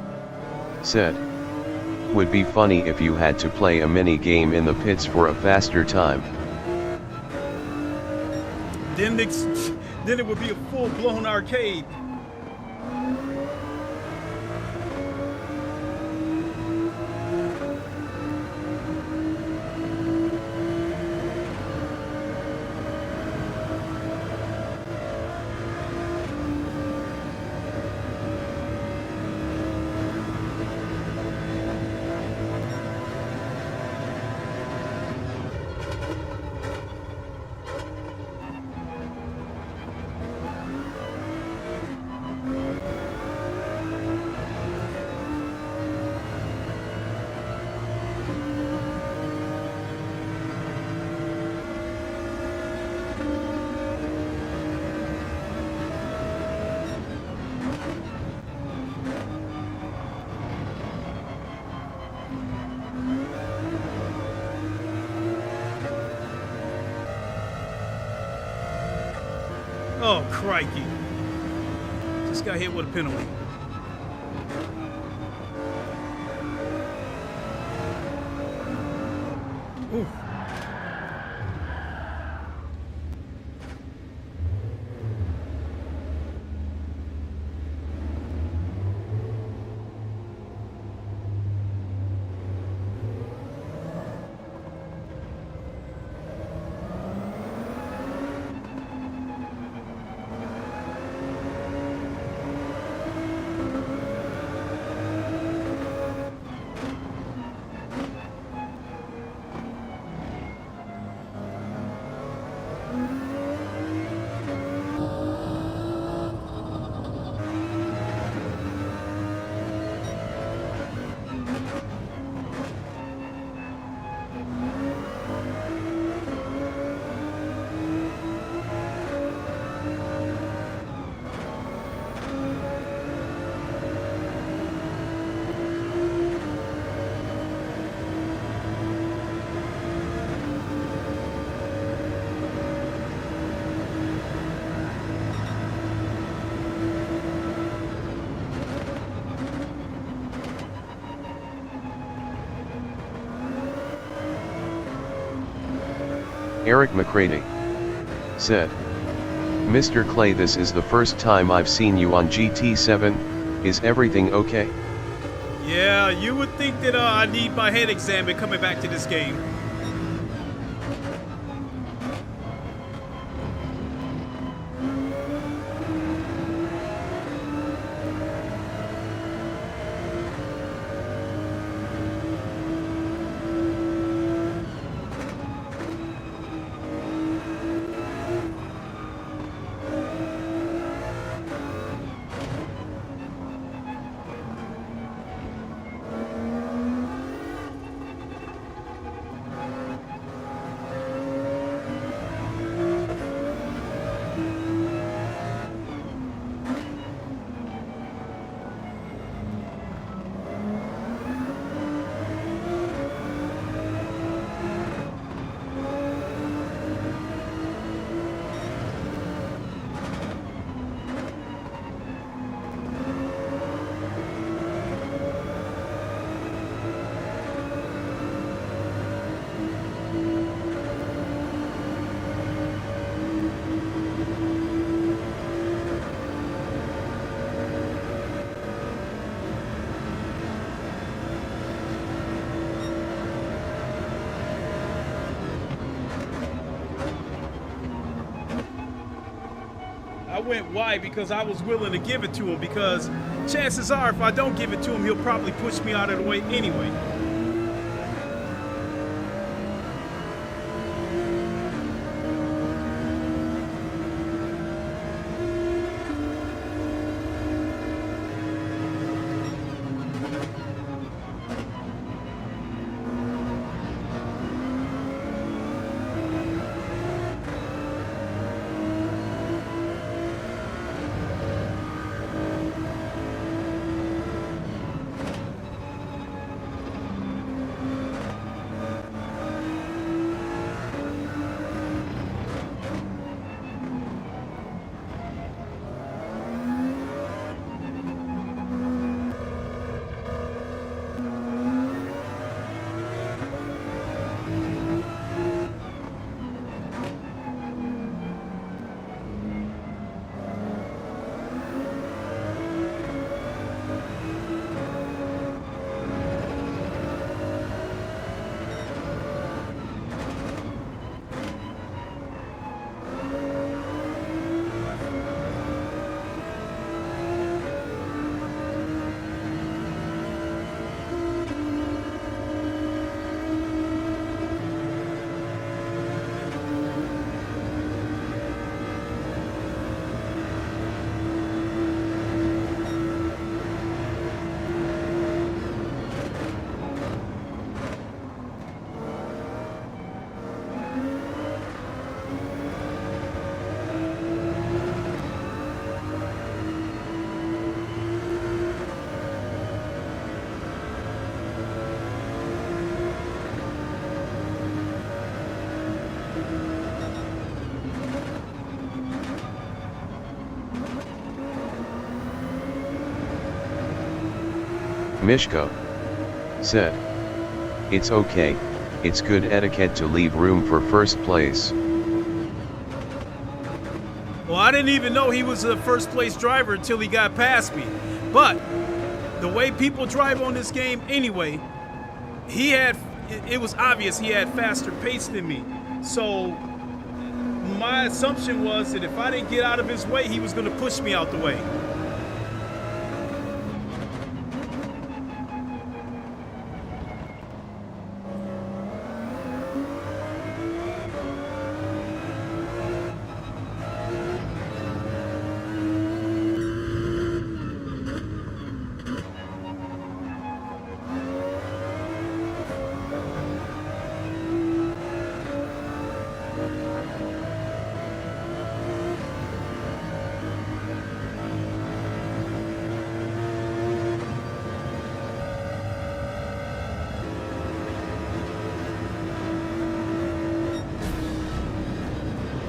said, would be funny if you had to play a mini game in the pits for a faster time. Then it would be a full-blown arcade. Oh, crikey. Just got hit with a penalty. Ooh. Eric McCready said, Mr. Clay, this is the first time I've seen you on GT7, is everything okay? Yeah, you would think that I need my head examined coming back to this game. I went wide because I was willing to give it to him, because chances are if I don't give it to him, he'll probably push me out of the way anyway. Mishko said, "It's okay, it's good etiquette to leave room for first place." Well, I didn't even know he was a first place driver until he got past me. But the way people drive on this game anyway, it was obvious he had faster pace than me. So my assumption was that if I didn't get out of his way, he was going to push me out the way.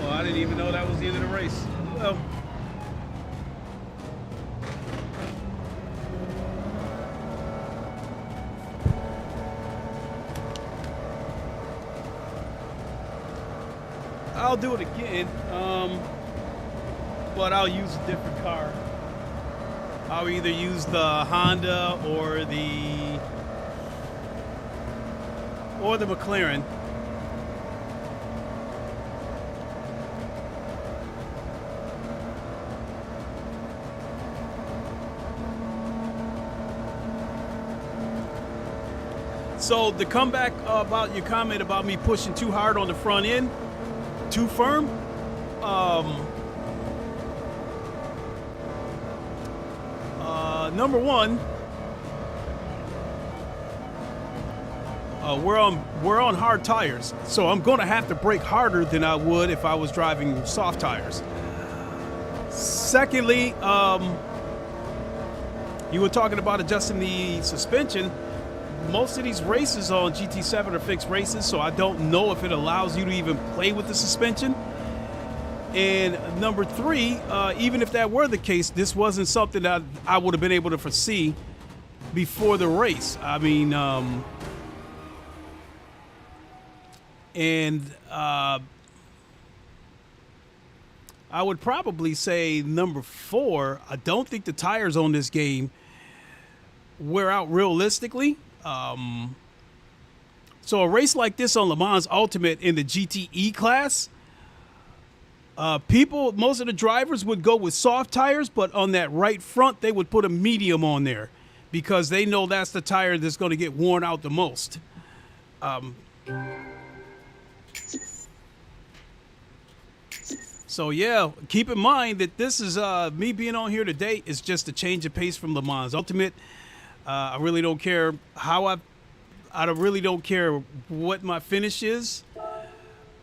I didn't even know that was the end of the race. Well, I'll do it again, but I'll use a different car. I'll either use the Honda or the McLaren. So the comeback about your comment about me pushing too hard on the front end, too firm, number one, we're on hard tires, so I'm going to have to brake harder than I would if I was driving soft tires. Secondly, you were talking about adjusting the suspension. Most of these races on GT7 are fixed races, so I don't know if it allows you to even play with the suspension. And number three, even if that were the case, this wasn't something that I would have been able to foresee before the race. I mean, I would probably say number four, I don't think the tires on this game wear out realistically. So a race like this on Le Mans Ultimate in the GTE class, most of the drivers would go with soft tires, but on that right front, they would put a medium on there because they know that's the tire that's going to get worn out the most. So yeah, keep in mind that this is me being on here today is just a change of pace from Le Mans Ultimate. I really don't care I really don't care what my finish is,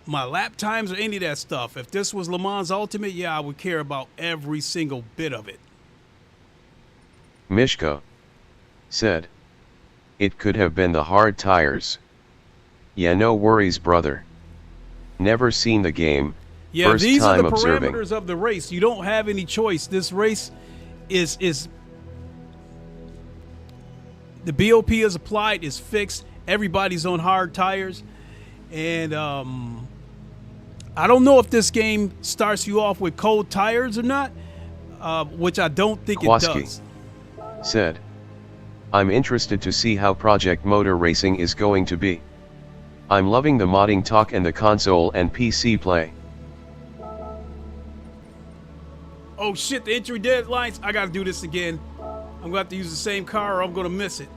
my lap times, or any of that stuff. If this was Le Mans Ultimate, yeah, I would care about every single bit of it. Mishko said, "It could have been the hard tires." Yeah, no worries, brother. Never seen the game. Yeah, First these time are the observing. parameters of the race. You don't have any choice. This race is the BOP is applied, is fixed. Everybody's on hard tires. And I don't know if this game starts you off with cold tires or not, which I don't think it does. Said, "I'm interested to see how Project Motor Racing is going to be. I'm loving the modding talk and the console and PC play." Oh shit, the entry deadlines. I gotta do this again. I'm gonna have to use the same car or I'm gonna miss it.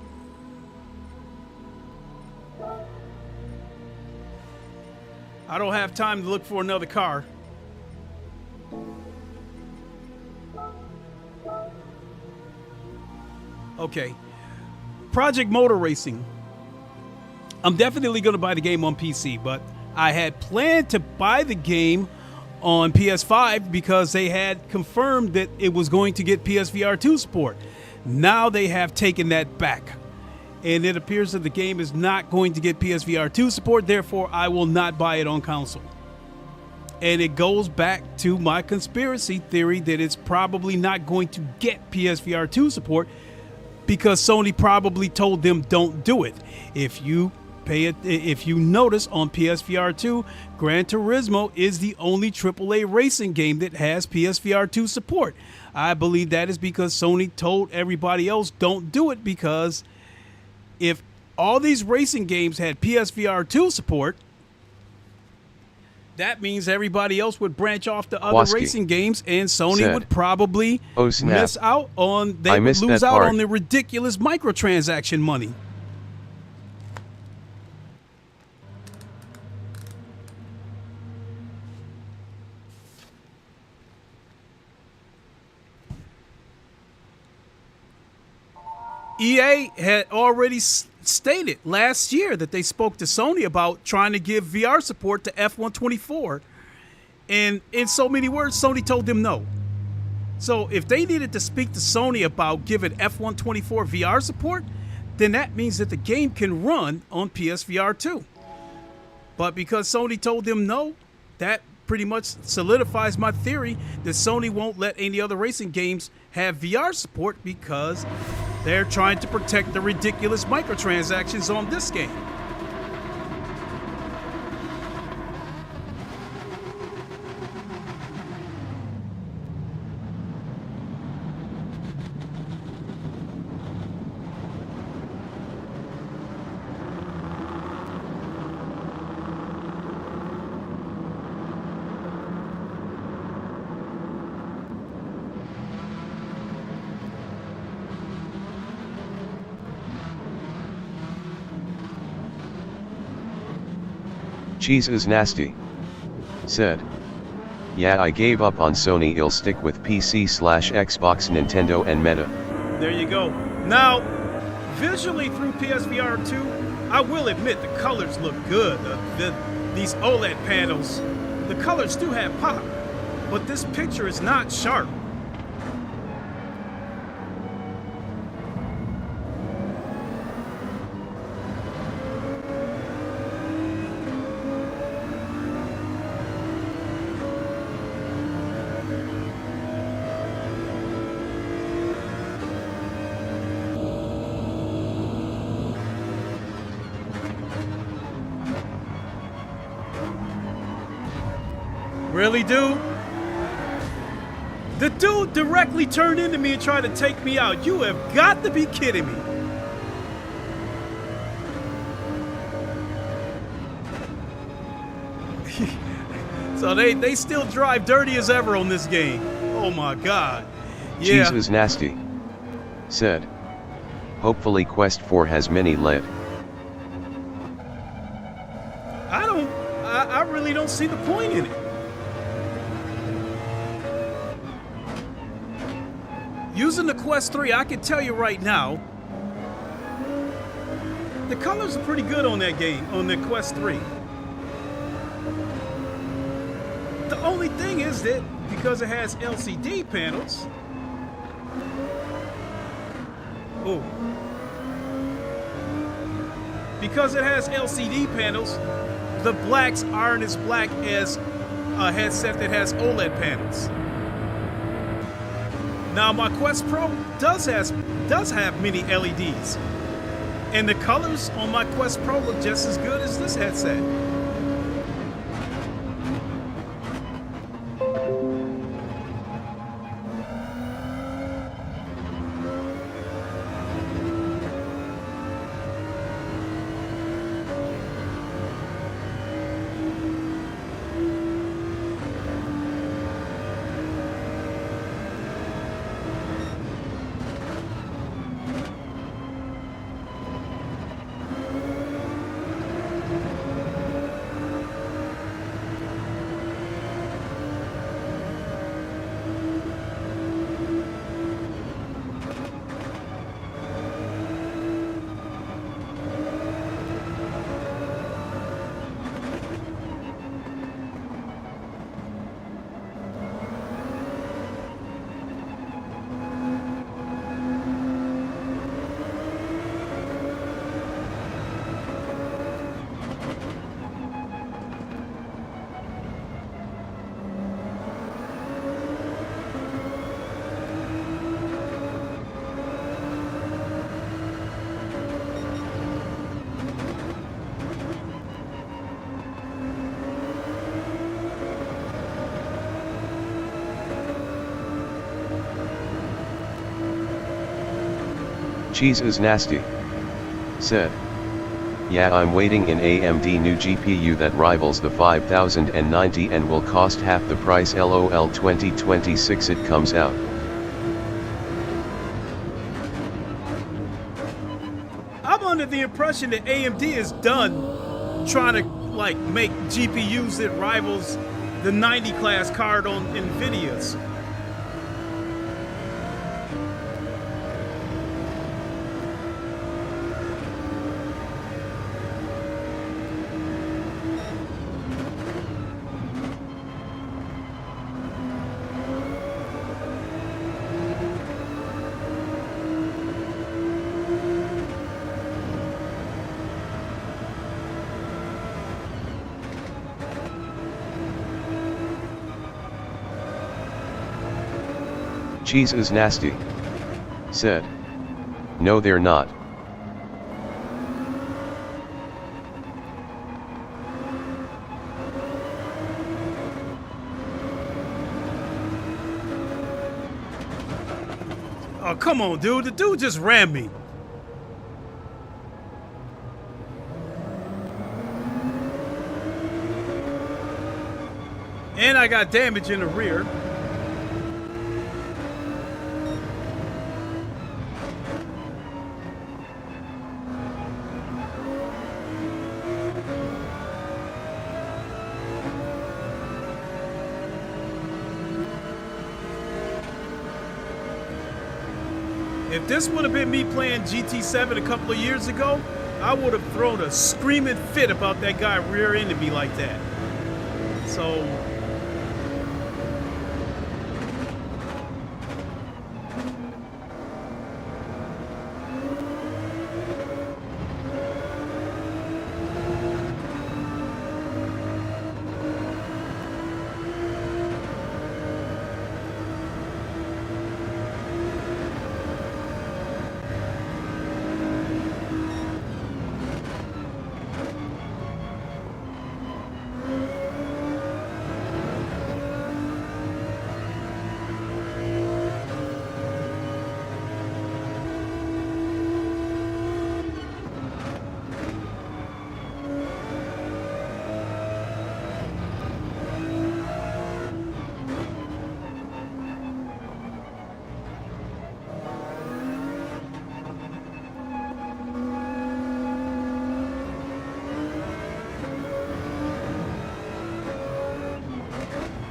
I don't have time to look for another car. Okay. Project Motor Racing. I'm definitely gonna buy the game on PC, but I had planned to buy the game on PS5 because they had confirmed that it was going to get PSVR 2 support. Now they have taken that back, and it appears that the game is not going to get PSVR 2 support. Therefore, I will not buy it on console. And it goes back to my conspiracy theory that it's probably not going to get PSVR 2 support because Sony probably told them don't do it. If you notice on PSVR 2, Gran Turismo is the only AAA racing game that has PSVR 2 support. I believe that is because Sony told everybody else don't do it, because if all these racing games had PSVR 2 support, that means everybody else would branch off to other racing games, and Sony would probably miss out on, they would lose out on the ridiculous microtransaction money. EA had already stated last year that they spoke to Sony about trying to give VR support to F124. And in so many words, Sony told them no. So if they needed to speak to Sony about giving F124 VR support, then that means that the game can run on PSVR 2. But because Sony told them no, that pretty much solidifies my theory that Sony won't let any other racing games have VR support, because they're trying to protect the ridiculous microtransactions on this game. Cheese is nasty. Said, yeah, I gave up on Sony, I'll stick with PC/Xbox, Nintendo and Meta. There you go. Now, visually through PSVR 2, I will admit the colors look good. These OLED panels, the colors do have pop, but this picture is not sharp. Really, dude? The dude directly turned into me and tried to take me out. You have got to be kidding me. So they still drive dirty as ever on this game. Oh my God. Yeah. Cheese is nasty. Said, hopefully Quest 4 has mini LED. I really don't see the point in it. Using the Quest 3, I can tell you right now, the colors are pretty good on that game, on the Quest 3. The only thing is that because it has LCD panels, because it has LCD panels, the blacks aren't as black as a headset that has OLED panels. Now my Quest Pro does have many LEDs, and the colors on my Quest Pro look just as good as this headset. Cheese is nasty. Said. Yeah, I'm waiting in AMD new GPU that rivals the 5090 and will cost half the price. LOL 2026 it comes out. I'm under the impression that AMD is done trying to like make GPUs that rivals the 90 class card on Nvidia's. Cheese is nasty. Said. No, they're not. Oh, come on, dude. The dude just rammed me. And I got damage in the rear. If this would have been me playing GT7 a couple of years ago, I would have thrown a screaming fit about that guy rear-ending me like that. So...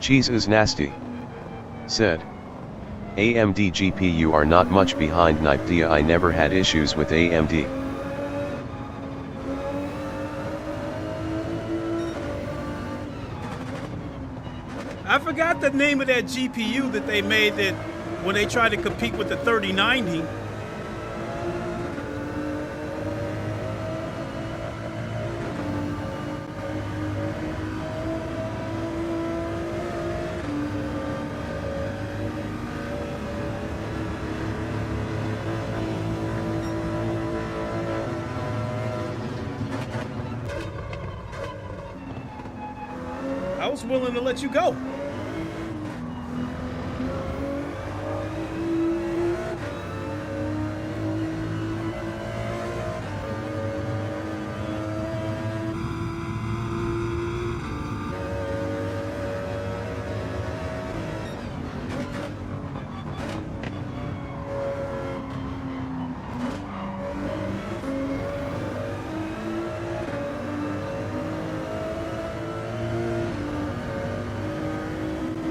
Cheese is nasty. Said. AMD GPU are not much behind Nvidia. I never had issues with AMD. I forgot the name of that GPU that they made that when they tried to compete with the 3090. I was willing to let you go.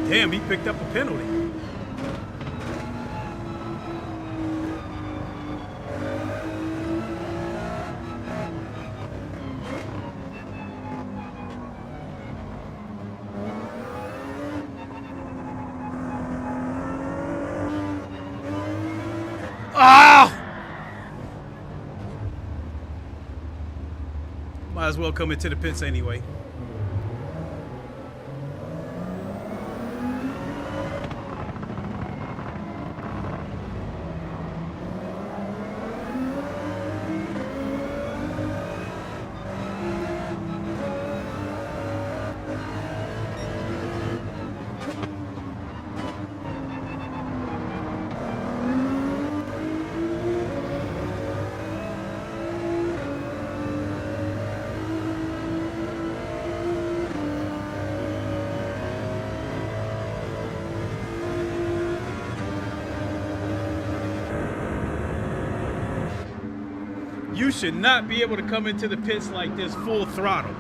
Damn, he picked up a penalty. Ah! Might as well come into the pits anyway. You should not be able to come into the pits like this full throttle.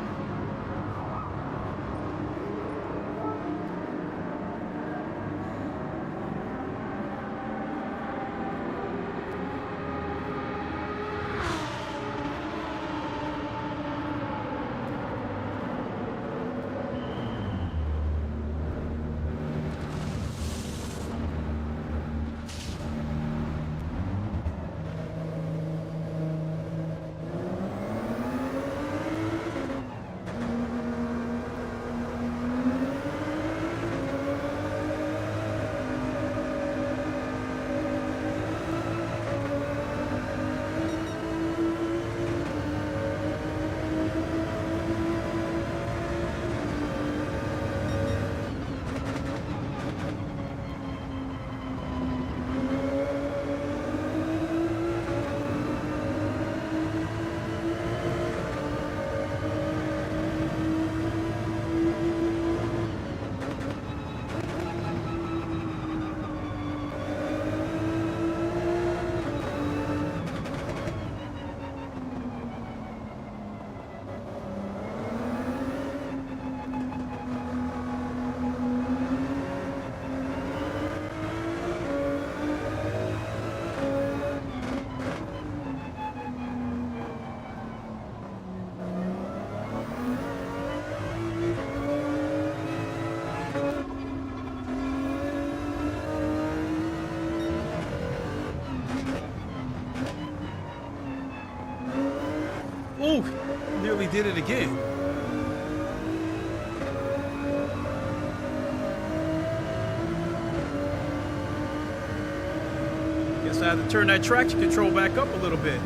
Ooh, nearly did it again. Guess I had to turn that traction control back up a little bit.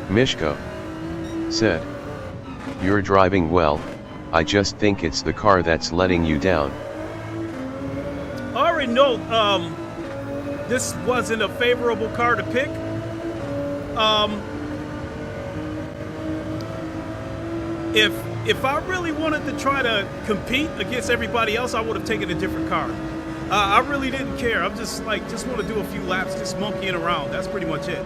Mishko said, "You're driving well, I just think it's the car that's letting you down." I already know this wasn't a favorable car to pick. If I really wanted to try to compete against everybody else, I would have taken a different car. I really didn't care. I'm just want to do a few laps, just monkeying around. That's pretty much it.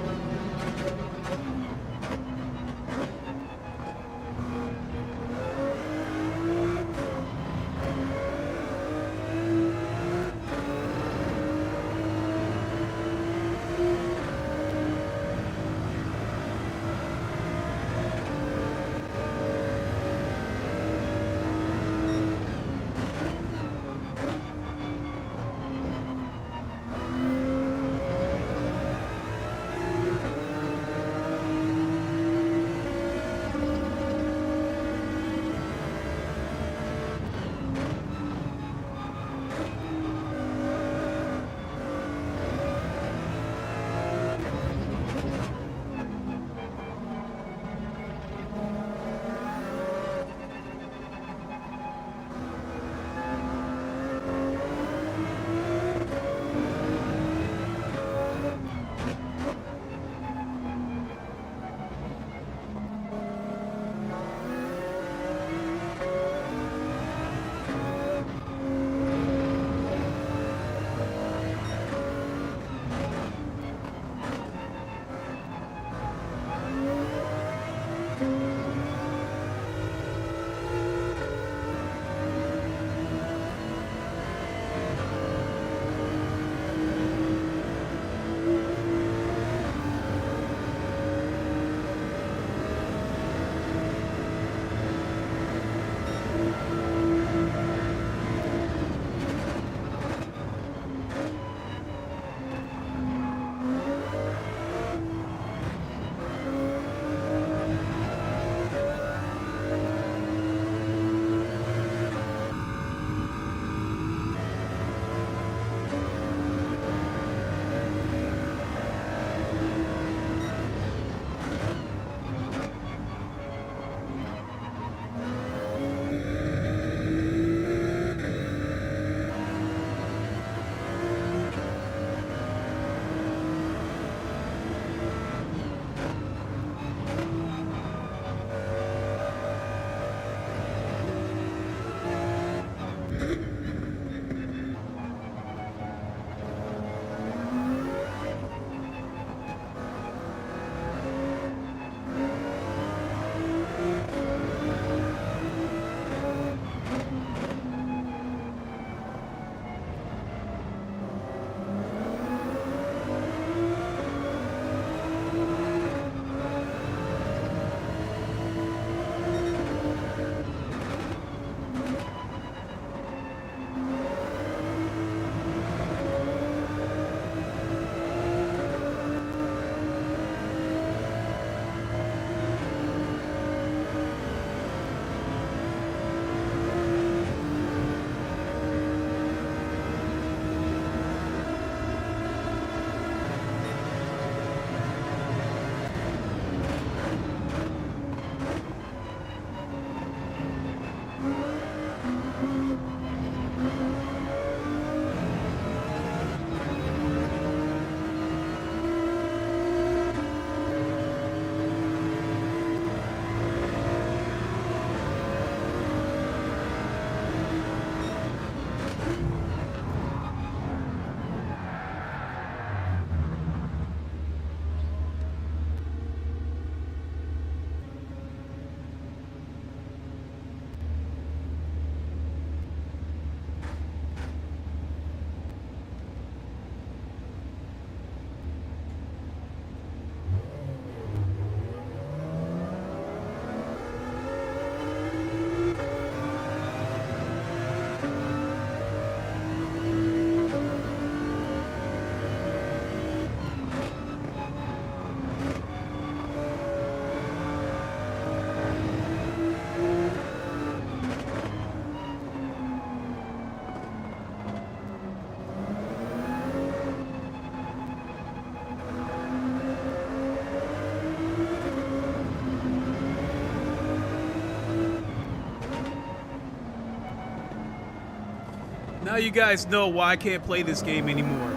Now you guys know why I can't play this game anymore.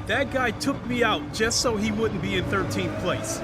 That guy took me out just so he wouldn't be in 13th place.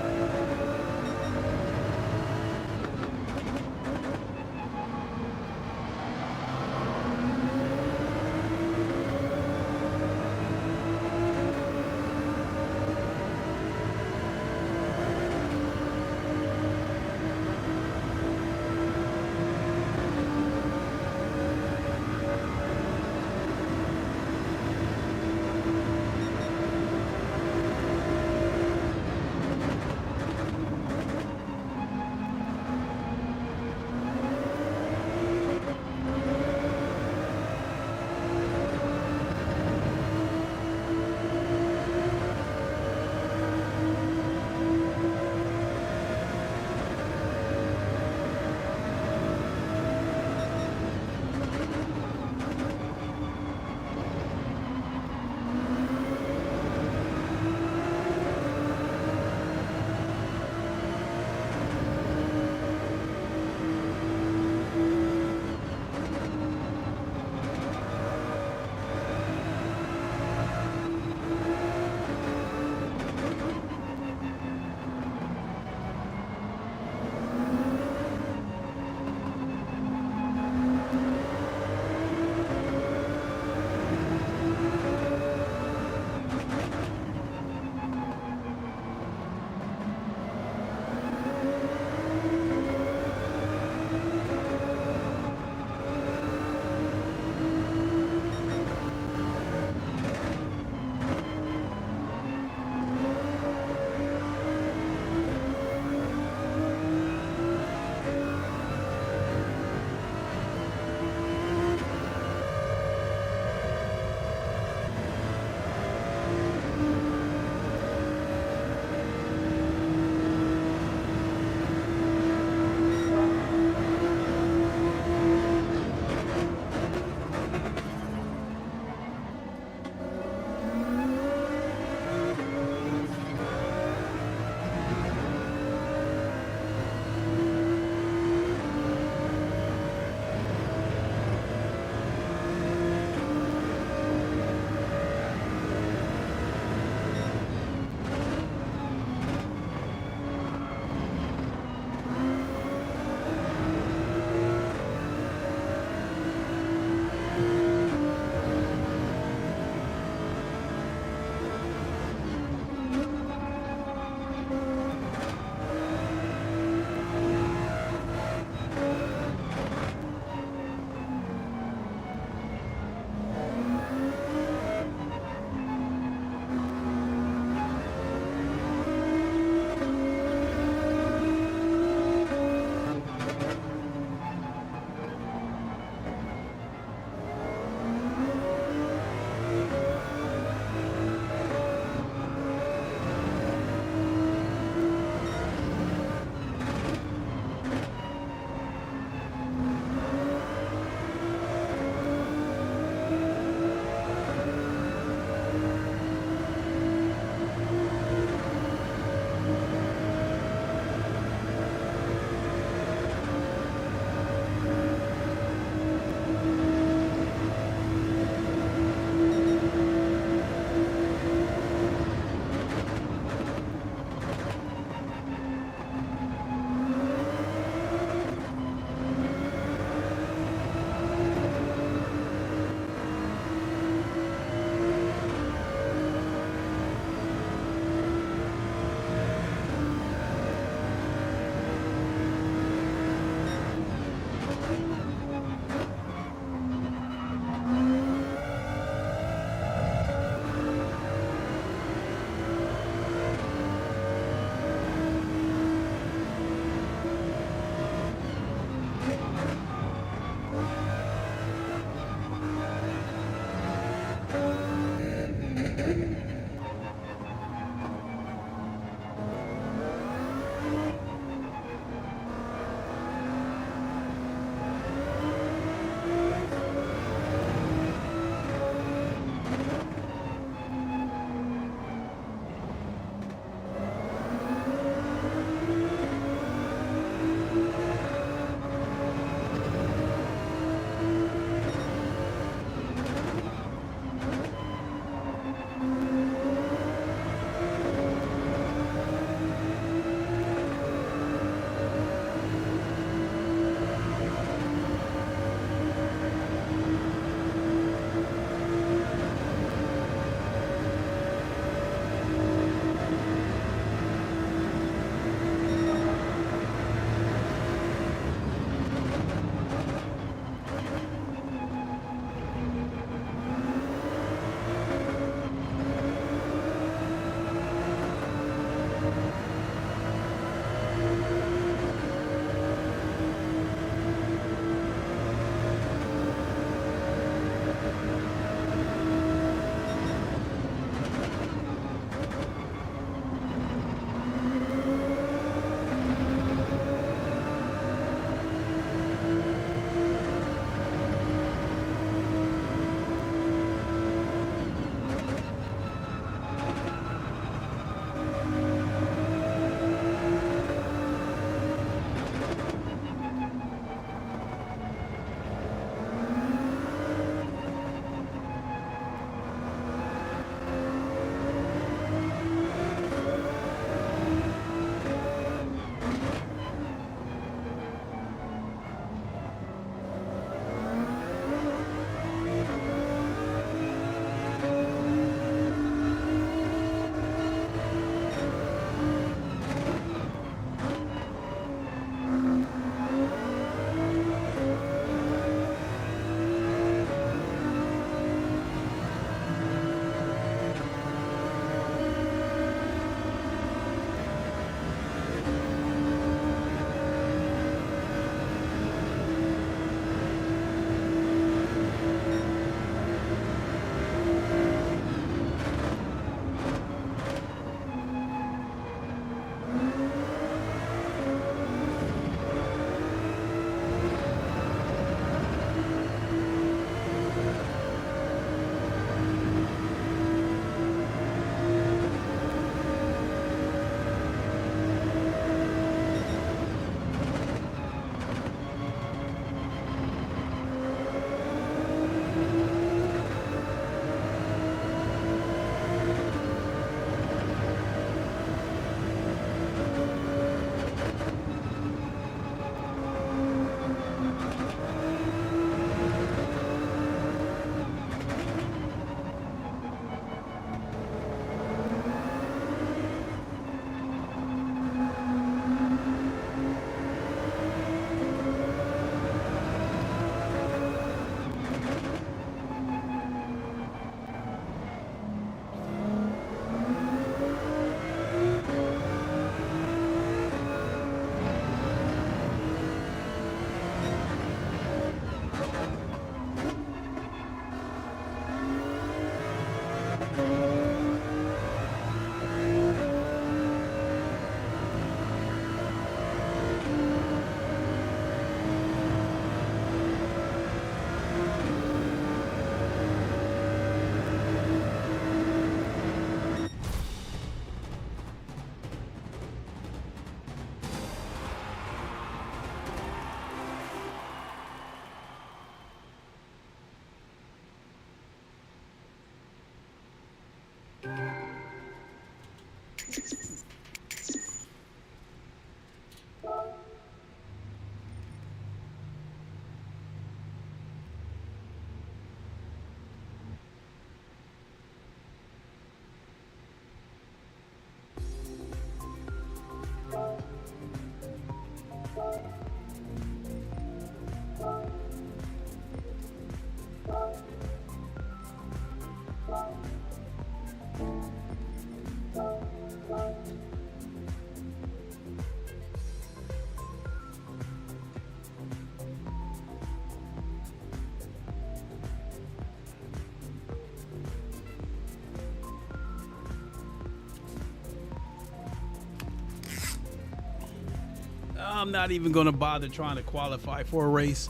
I'm not even gonna bother trying to qualify for a race.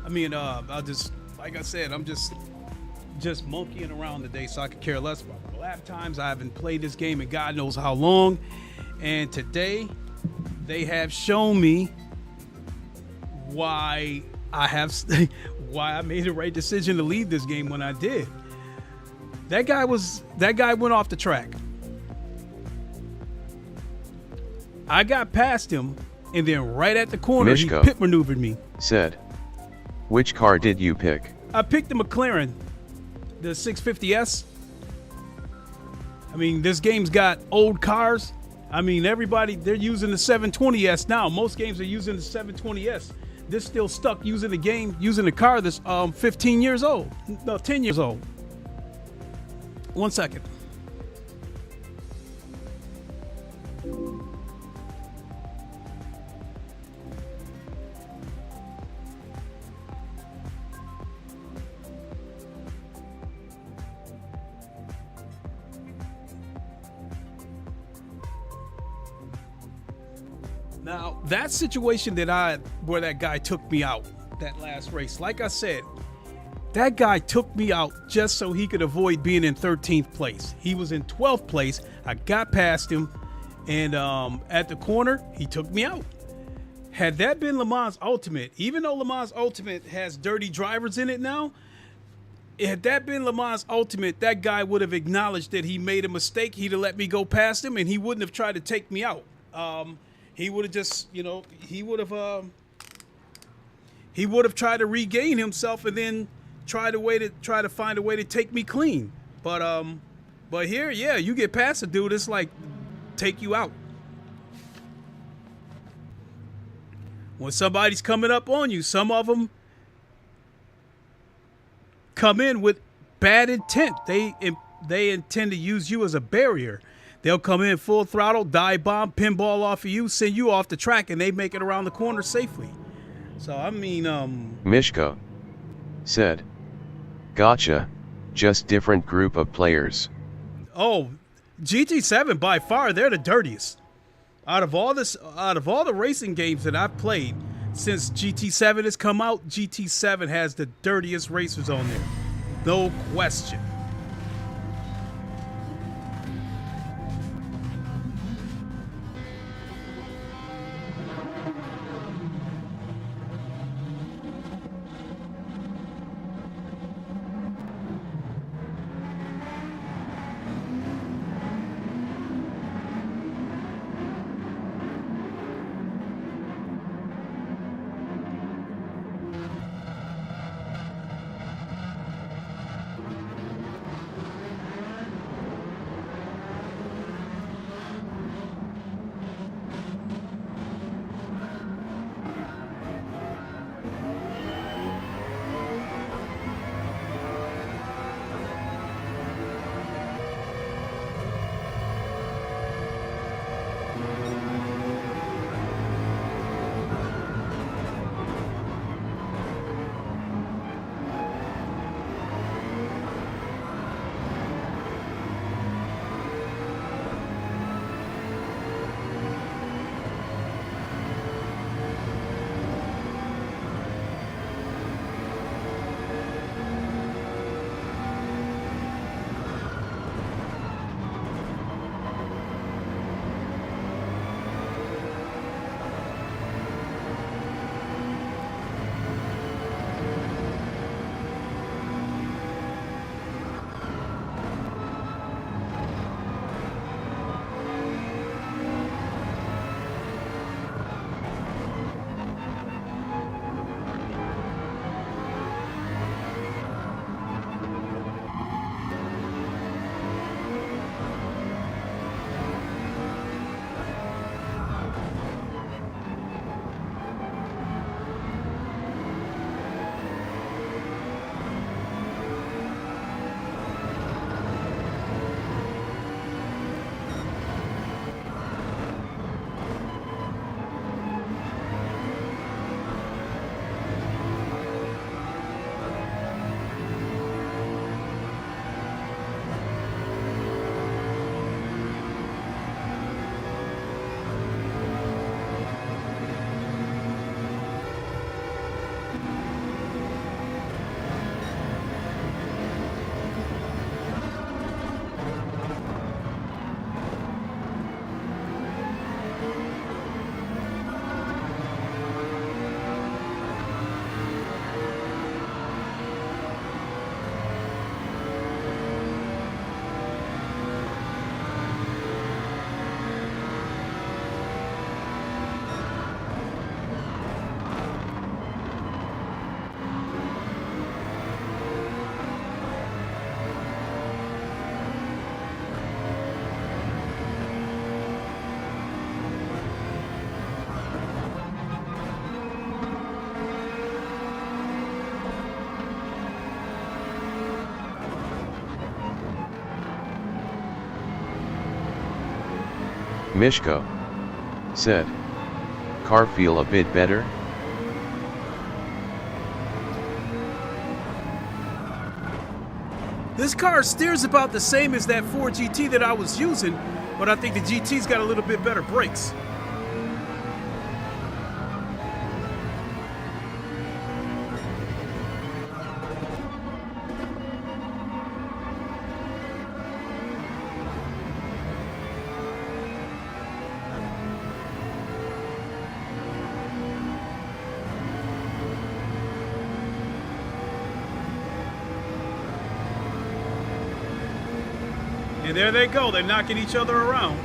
I mean, I'll just, like I said, I'm just monkeying around today, so I could care less about the lap times. I haven't played this game in God knows how long, and today they have shown me why I made the right decision to leave this game when I did. That guy went off the track. I got past him, and then right at the corner, Mishko he pit maneuvered me. Said, which car did you pick? I picked the McLaren, the 650S. I mean, this game's got old cars. I mean, they're using the 720S now. Most games are using the 720S. They're still stuck using the car that's 15 years old. No, 10 years old. 1 second. Now, that situation where that guy took me out, that last race, like I said, that guy took me out just so he could avoid being in 13th place. He was in 12th place. I got past him, and at the corner, he took me out. Had that been Le Mans Ultimate, even though Le Mans Ultimate has dirty drivers in it now, had that been Le Mans Ultimate, that guy would have acknowledged that he made a mistake. He'd have let me go past him, and he wouldn't have tried to take me out. He would have just, he would have tried to regain himself and then try to find a way to take me clean. But here, yeah, you get past a dude, it's like take you out. When somebody's coming up on you, some of them come in with bad intent. They intend to use you as a barrier. They'll come in full throttle, dive bomb, pinball off of you, send you off the track, and they make it around the corner safely. So, I mean, Mishko said, gotcha, just different group of players. Oh, GT7 by far, they're the dirtiest. Out of all the racing games that I've played since GT7 has come out, GT7 has the dirtiest racers on there. No question. Mishko said, car feel a bit better? This car steers about the same as that Ford GT that I was using, but I think the GT's got a little bit better brakes. And there they go, they're knocking each other around.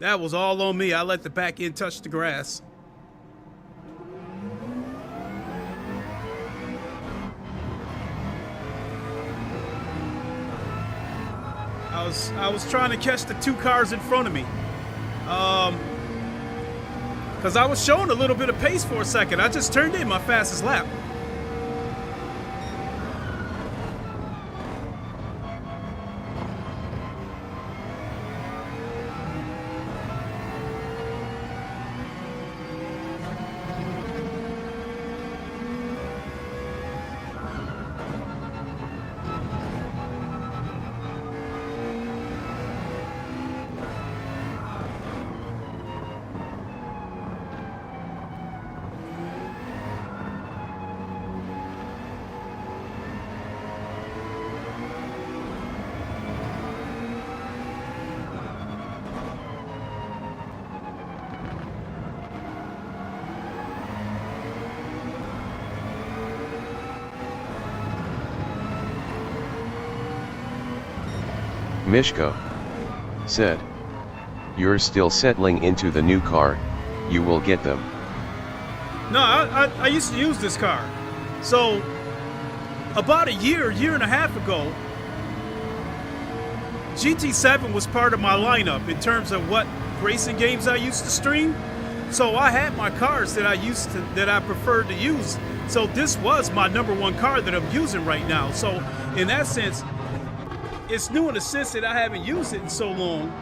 That was all on me. I let the back end touch the grass. I was trying to catch the two cars in front of me. Because I was showing a little bit of pace for a second. I just turned in my fastest lap. Mishko said, "You're still settling into the new car, you will get them." No, I used to use this car. So, about a year and a half ago, GT7 was part of my lineup in terms of what racing games I used to stream. So I had my cars that I preferred to use. So this was my #1 car that I'm using right now. So in that sense, it's new in the sense that I haven't used it in so long,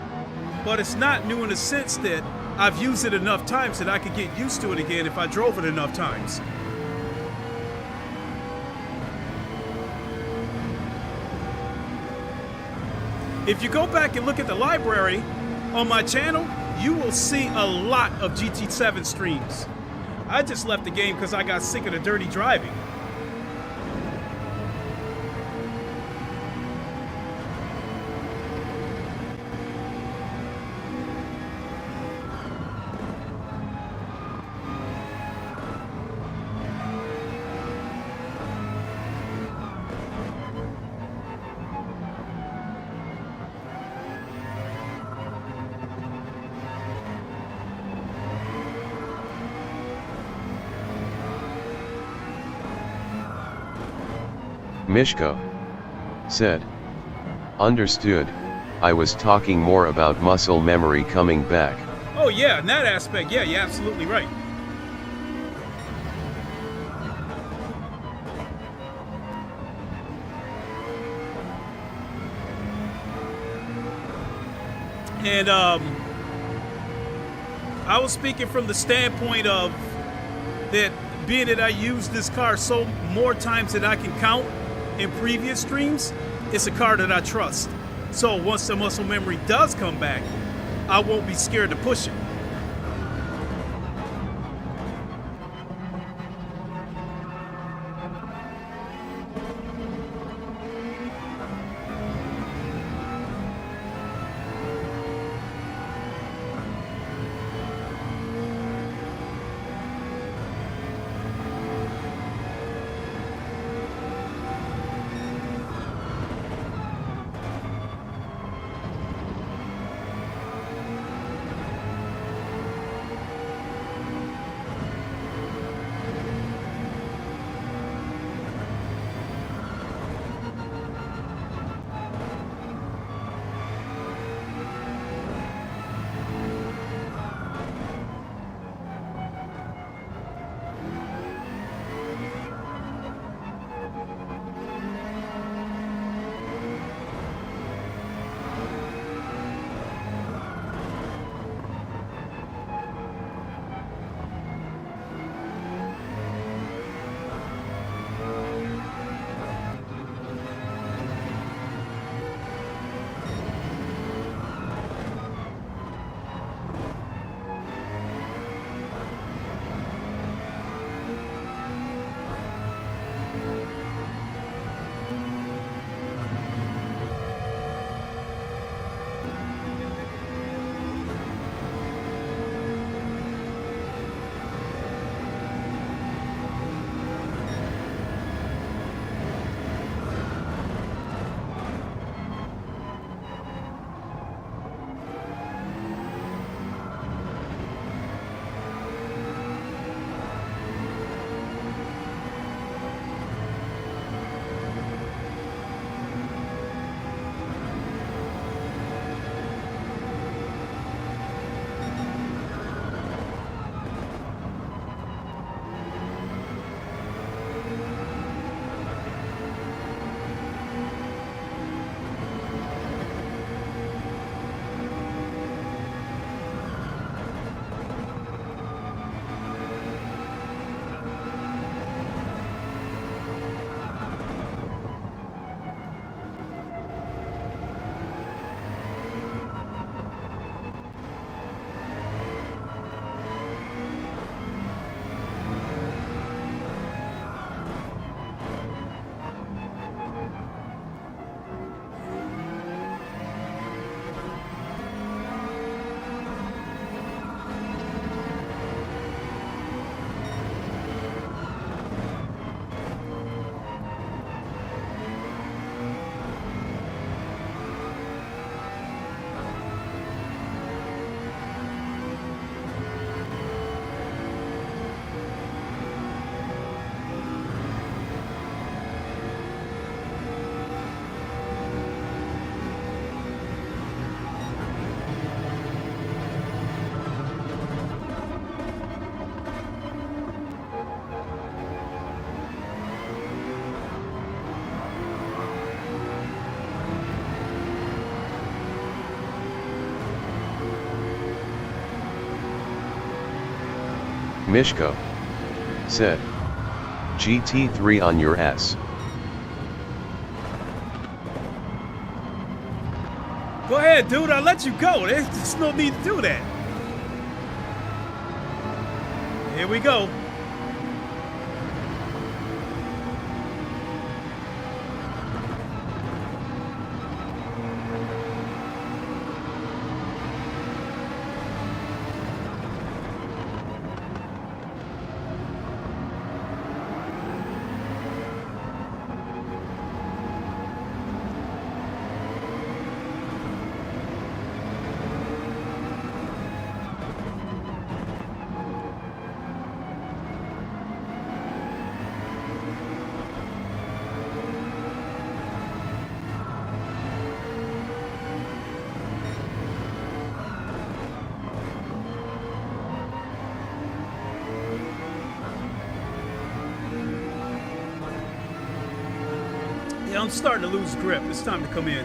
but it's not new in the sense that I've used it enough times that I could get used to it again if I drove it enough times. If you go back and look at the library on my channel, you will see a lot of GT7 streams. I just left the game because I got sick of the dirty driving. Mishko said, "Understood, I was talking more about muscle memory coming back." Oh yeah, in that aspect, yeah, you're absolutely right. And I was speaking from the standpoint of that being that I use this car so more times than I can count in previous streams, it's a car that I trust. So once the muscle memory does come back, I won't be scared to push it. Mishko said, GT3 on your S. Go ahead, dude. I'll let you go. There's no need to do that. Here we go. Yeah, I'm starting to lose grip. It's time to come in.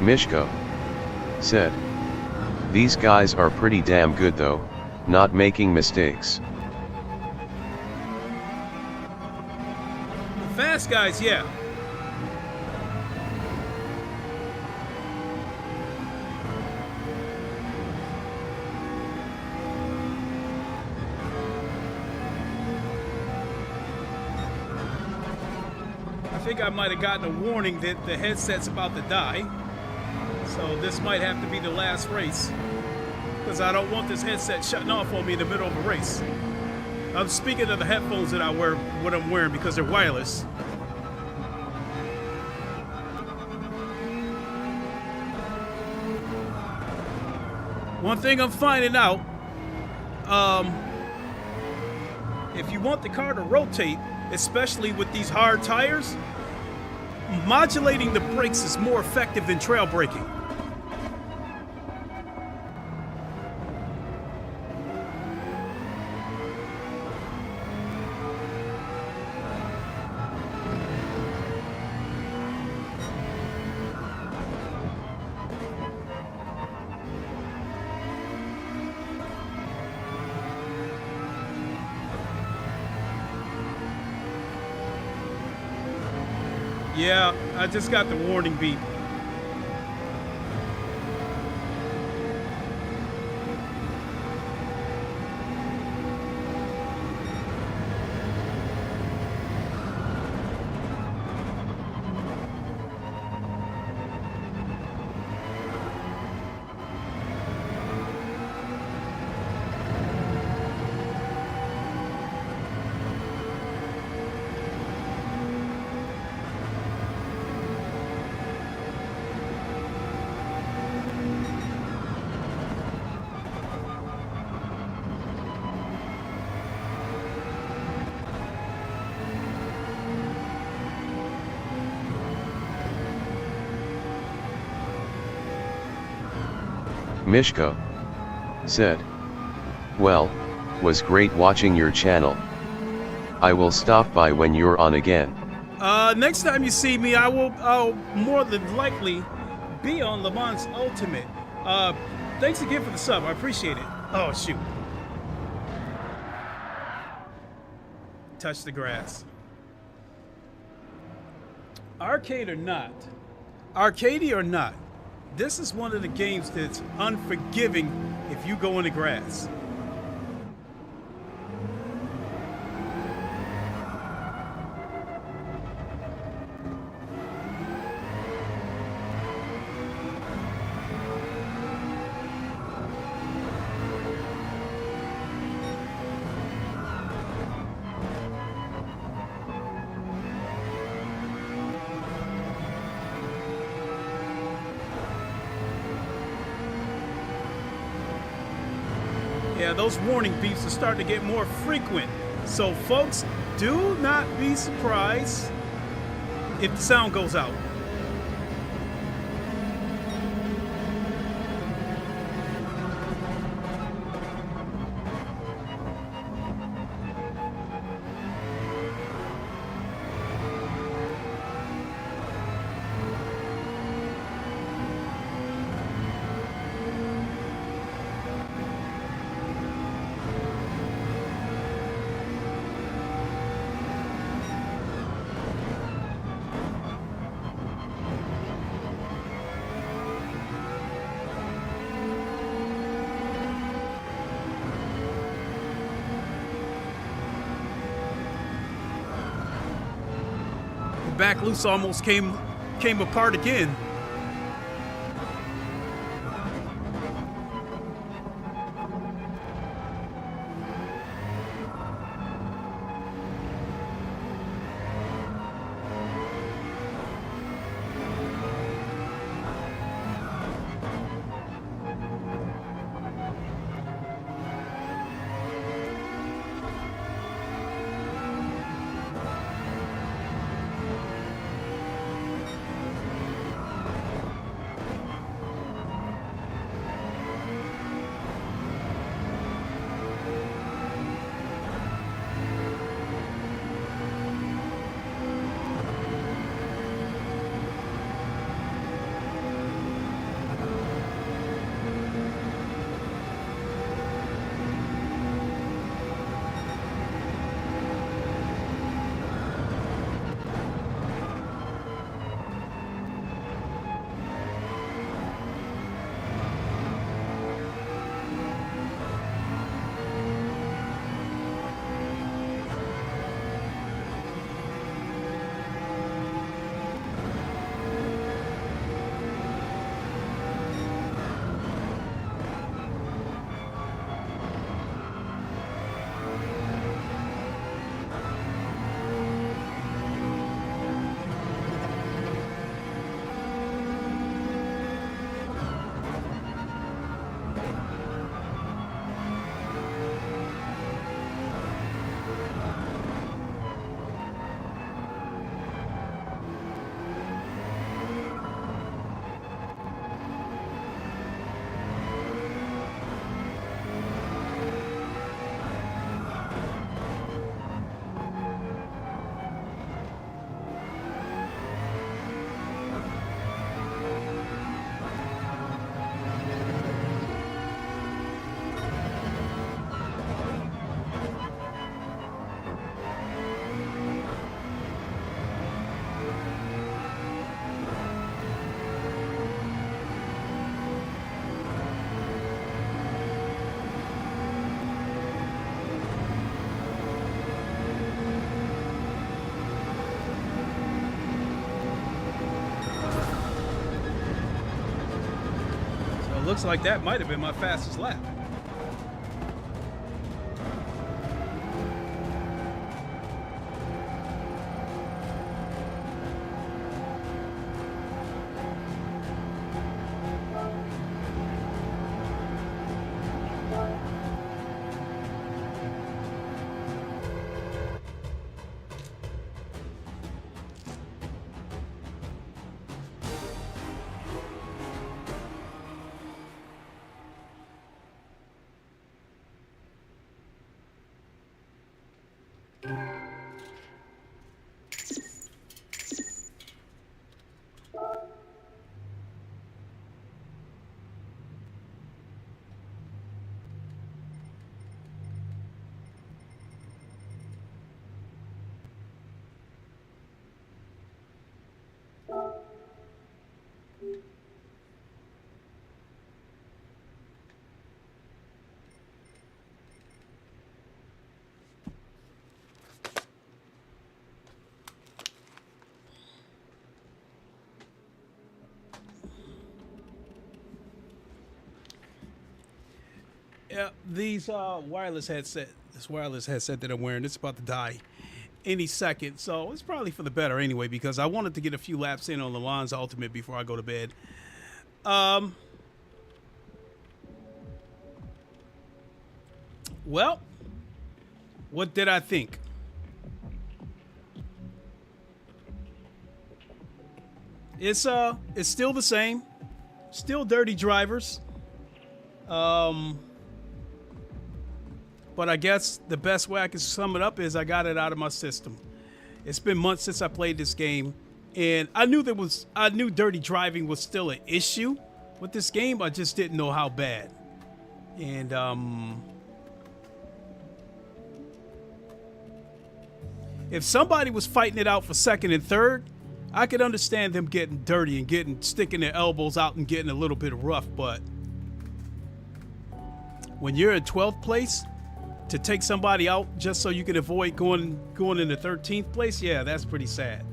Mishko said, "These guys are pretty damn good though, not making mistakes." Fast guys, yeah. I think I might have gotten a warning that the headset's about to die. So this might have to be the last race, because I don't want this headset shutting off on me in the middle of a race. I'm speaking of the headphones that I wear, what I'm wearing, because they're wireless. One thing I'm finding out, if you want the car to rotate, especially with these hard tires, modulating the brakes is more effective than trail braking. Yeah, I just got the warning beep. Mishko said, "Well, was great watching your channel. I will stop by when you're on again." Next time you see me, I'll more than likely be on Le Mans Ultimate. Thanks again for the sub, I appreciate it. Oh shoot. Touch the grass. Arcade or not, this is one of the games that's unforgiving if you go in the grass. Yeah, those warning beeps are starting to get more frequent. So folks, do not be surprised if the sound goes out. Back loose almost came apart again. looks like that might have been my fastest lap. Yeah, these wireless headset, this wireless headset that I'm wearing, it's about to die any second. So it's probably for the better anyway, because I wanted to get a few laps in on Le Mans Ultimate before I go to bed. Well, what did I think? It's still the same, still dirty drivers. But I guess the best way I can sum it up is I got it out of my system. It's been months since I played this game, and I knew dirty driving was still an issue with this game. I just didn't know how bad. And if somebody was fighting it out for second and third, I could understand them getting dirty and sticking their elbows out and getting a little bit rough. But when you're in 12th place, to take somebody out just so you can avoid going in the 13th place, yeah, that's pretty sad.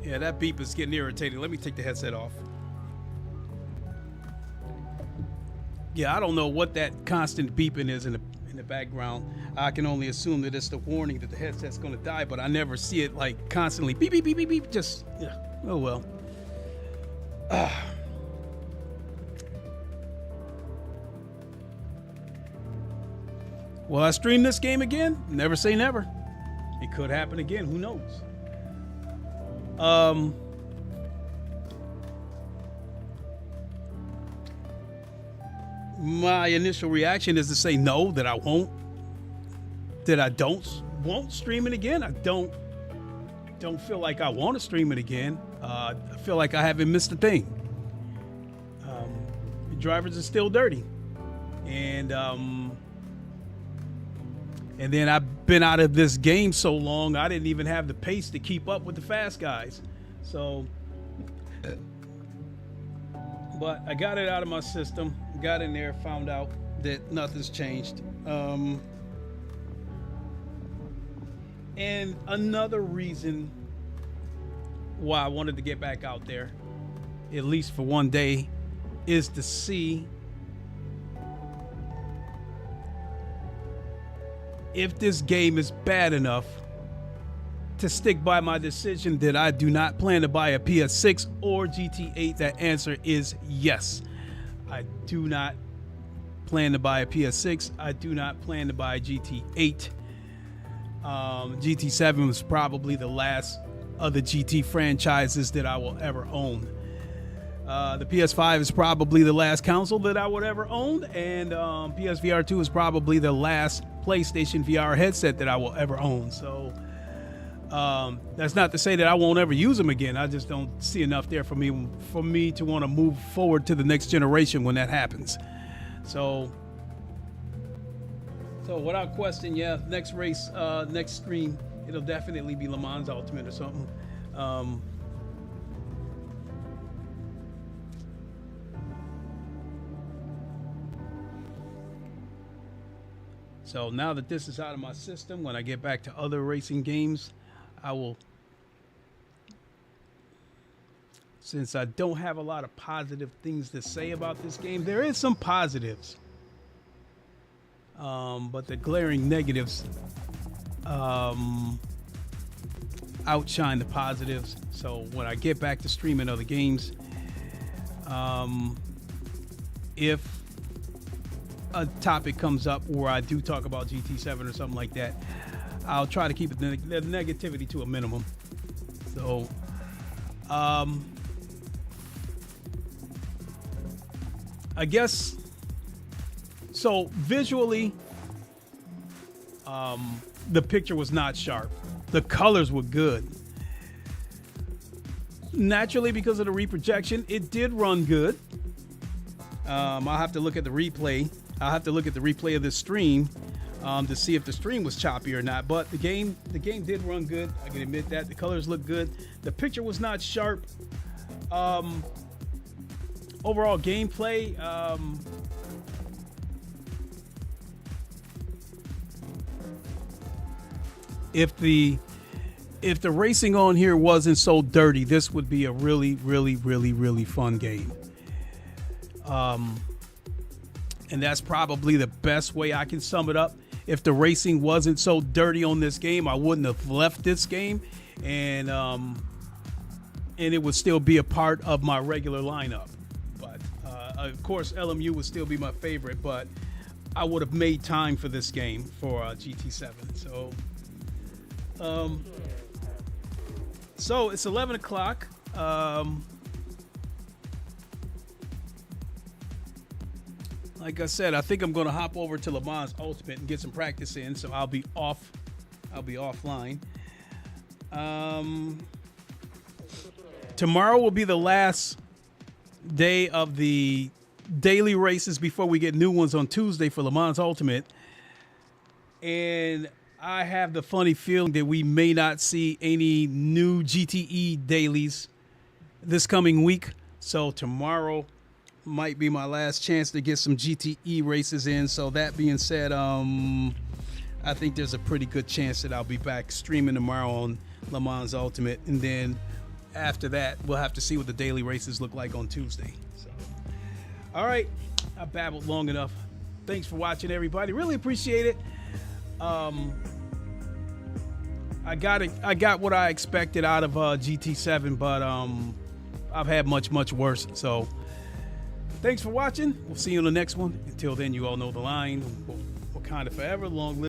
Yeah, that beep is getting irritating. Let me take the headset off. Yeah, I don't know what that constant beeping is in the background. I can only assume that it's the warning that the headset's going to die, but I never see it like constantly beep, beep, beep, beep, beep. Just, yeah, oh well. Will I stream this game again? Never say never. It could happen again. Who knows? My initial reaction is to say no, that I won't stream it again. I don't feel like I want to stream it again. I feel like I haven't missed a thing. The drivers are still dirty, and then I've been out of this game so long, I didn't even have the pace to keep up with the fast guys. So, but I got it out of my system. Got in there, found out that nothing's changed. And another reason why I wanted to get back out there, at least for one day, is to see if this game is bad enough to stick by my decision that I do not plan to buy a PS6 or GT8. That answer is yes. I do not plan to buy a PS6. I do not plan to buy a GT8. GT7 was probably the last of the GT franchises that I will ever own. The PS5 is probably the last console that I would ever own, and PSVR 2 is probably the last PlayStation VR headset that I will ever own. So that's not to say that I won't ever use them again. I just don't see enough there for me to want to move forward to the next generation when that happens. So without question, yeah, next race, next stream, it'll definitely be Le Mans Ultimate or something. So now that this is out of my system, when I get back to other racing games, I will, since I don't have a lot of positive things to say about this game, there is some positives, but the glaring negatives outshine the positives. So when I get back to streaming other games, if a topic comes up where I do talk about GT7 or something like that, I'll try to keep the negativity to a minimum. So I guess so. Visually, the picture was not sharp. The colors were good. Naturally, because of the reprojection, it did run good. I'll have to look at the replay. I'll have to look at the replay of this stream to see if the stream was choppy or not. But the game did run good. I can admit that. The colors look good. The picture was not sharp. Overall gameplay, if the racing on here wasn't so dirty, this would be a really, really, really, really fun game. And that's probably the best way I can sum it up. If the racing wasn't so dirty on this game, I wouldn't have left this game, and it would still be a part of my regular lineup. But of course, LMU would still be my favorite, but I would have made time for this game for GT7. So it's 11 o'clock. Like I said, I think I'm going to hop over to Le Mans Ultimate and get some practice in, so I'll be off. I'll be offline. Tomorrow will be the last day of the daily races before we get new ones on Tuesday for Le Mans Ultimate. And I have the funny feeling that we may not see any new GTE dailies this coming week. So tomorrow might be my last chance to get some GTE races in. So that being said, I think there's a pretty good chance that I'll be back streaming tomorrow on Le Mans Ultimate. And then after that, we'll have to see what the daily races look like on Tuesday. So, all right, I babbled long enough. Thanks for watching, everybody. Really appreciate it. I got what I expected out of GT7, but I've had much worse. So thanks for watching. We'll see you on the next one. Until then, you all know the line. Wakanda forever. Long live